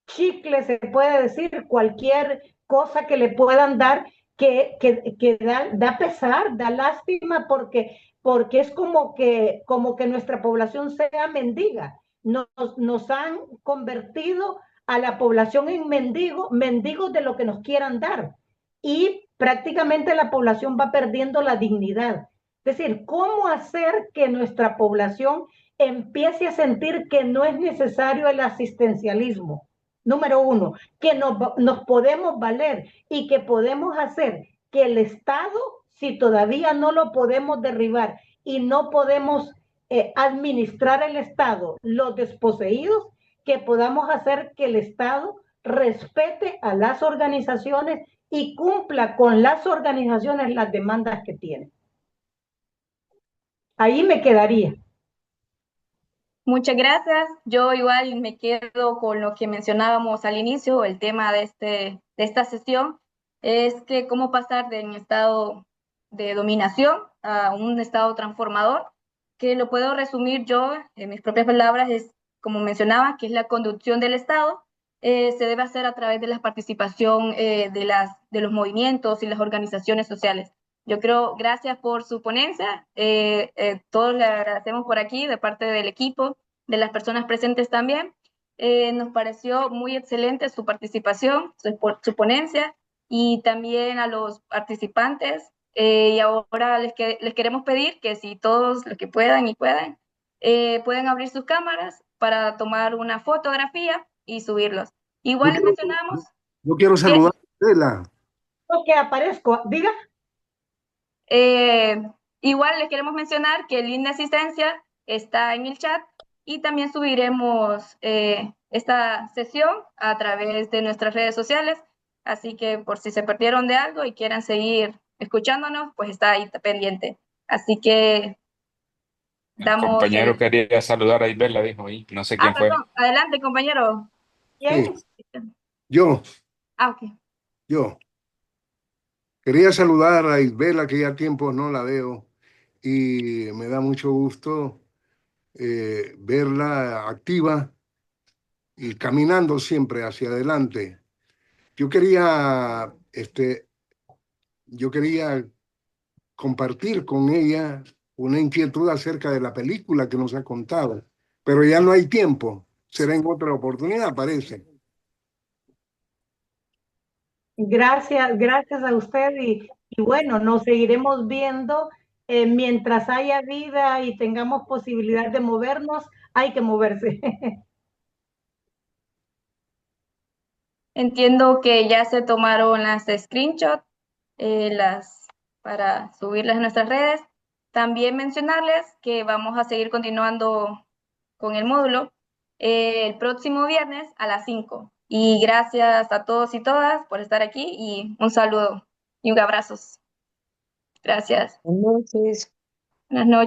chicle, se puede decir, cualquier cosa que le puedan dar que da pesar, da lástima, porque es como que nuestra población sea mendiga. Nos han convertido a la población en mendigos de lo que nos quieran dar. Y prácticamente la población va perdiendo la dignidad. Es decir, ¿cómo hacer que nuestra población empiece a sentir que no es necesario el asistencialismo? Número uno, que nos podemos valer y que podemos hacer que el Estado, si todavía no lo podemos derribar y no podemos administrar el Estado, los desposeídos, que podamos hacer que el Estado respete a las organizaciones y cumpla con las organizaciones las demandas que tienen. Ahí me quedaría. Muchas gracias. Yo igual me quedo con lo que mencionábamos al inicio, el tema de esta sesión, es que cómo pasar de un estado de dominación a un estado transformador, que lo puedo resumir yo en mis propias palabras, es como mencionaba, que es la conducción del Estado, se debe hacer a través de la participación de los movimientos y las organizaciones sociales. Yo creo, gracias por su ponencia. Todos le agradecemos por aquí, de parte del equipo, de las personas presentes también. Nos pareció muy excelente su participación, su ponencia, y también a los participantes. Y ahora les queremos pedir que si todos los que puedan y pueden abrir sus cámaras para tomar una fotografía y subirlos. Yo Igual les quiero, mencionamos yo quiero que saludar a Estela. Lo que aparezco, diga. Eh, igual les queremos mencionar que el link de asistencia está en el chat y también subiremos esta sesión a través de nuestras redes sociales. Así que por si se perdieron de algo y quieran seguir escuchándonos, pues está ahí pendiente. Así que El damos compañero quería saludar a Isabela, dijo ahí, no sé quién fue. perdón, adelante, compañero. Sí, ¿Quién? yo, Ok. yo. Quería saludar a Isabela, que ya tiempo no la veo, y me da mucho gusto verla activa y caminando siempre hacia adelante. Yo quería, yo quería compartir con ella una inquietud acerca de la película que nos ha contado, pero ya no hay tiempo. Será en otra oportunidad, parece. Gracias a usted y bueno, nos seguiremos viendo mientras haya vida y tengamos posibilidad de movernos, hay que moverse. Entiendo que ya se tomaron las screenshots para subirlas a nuestras redes. También mencionarles que vamos a seguir continuando con el módulo el próximo viernes a las 5. Y gracias a todos y todas por estar aquí y un saludo y un abrazo. Gracias. Entonces, Buenas noches.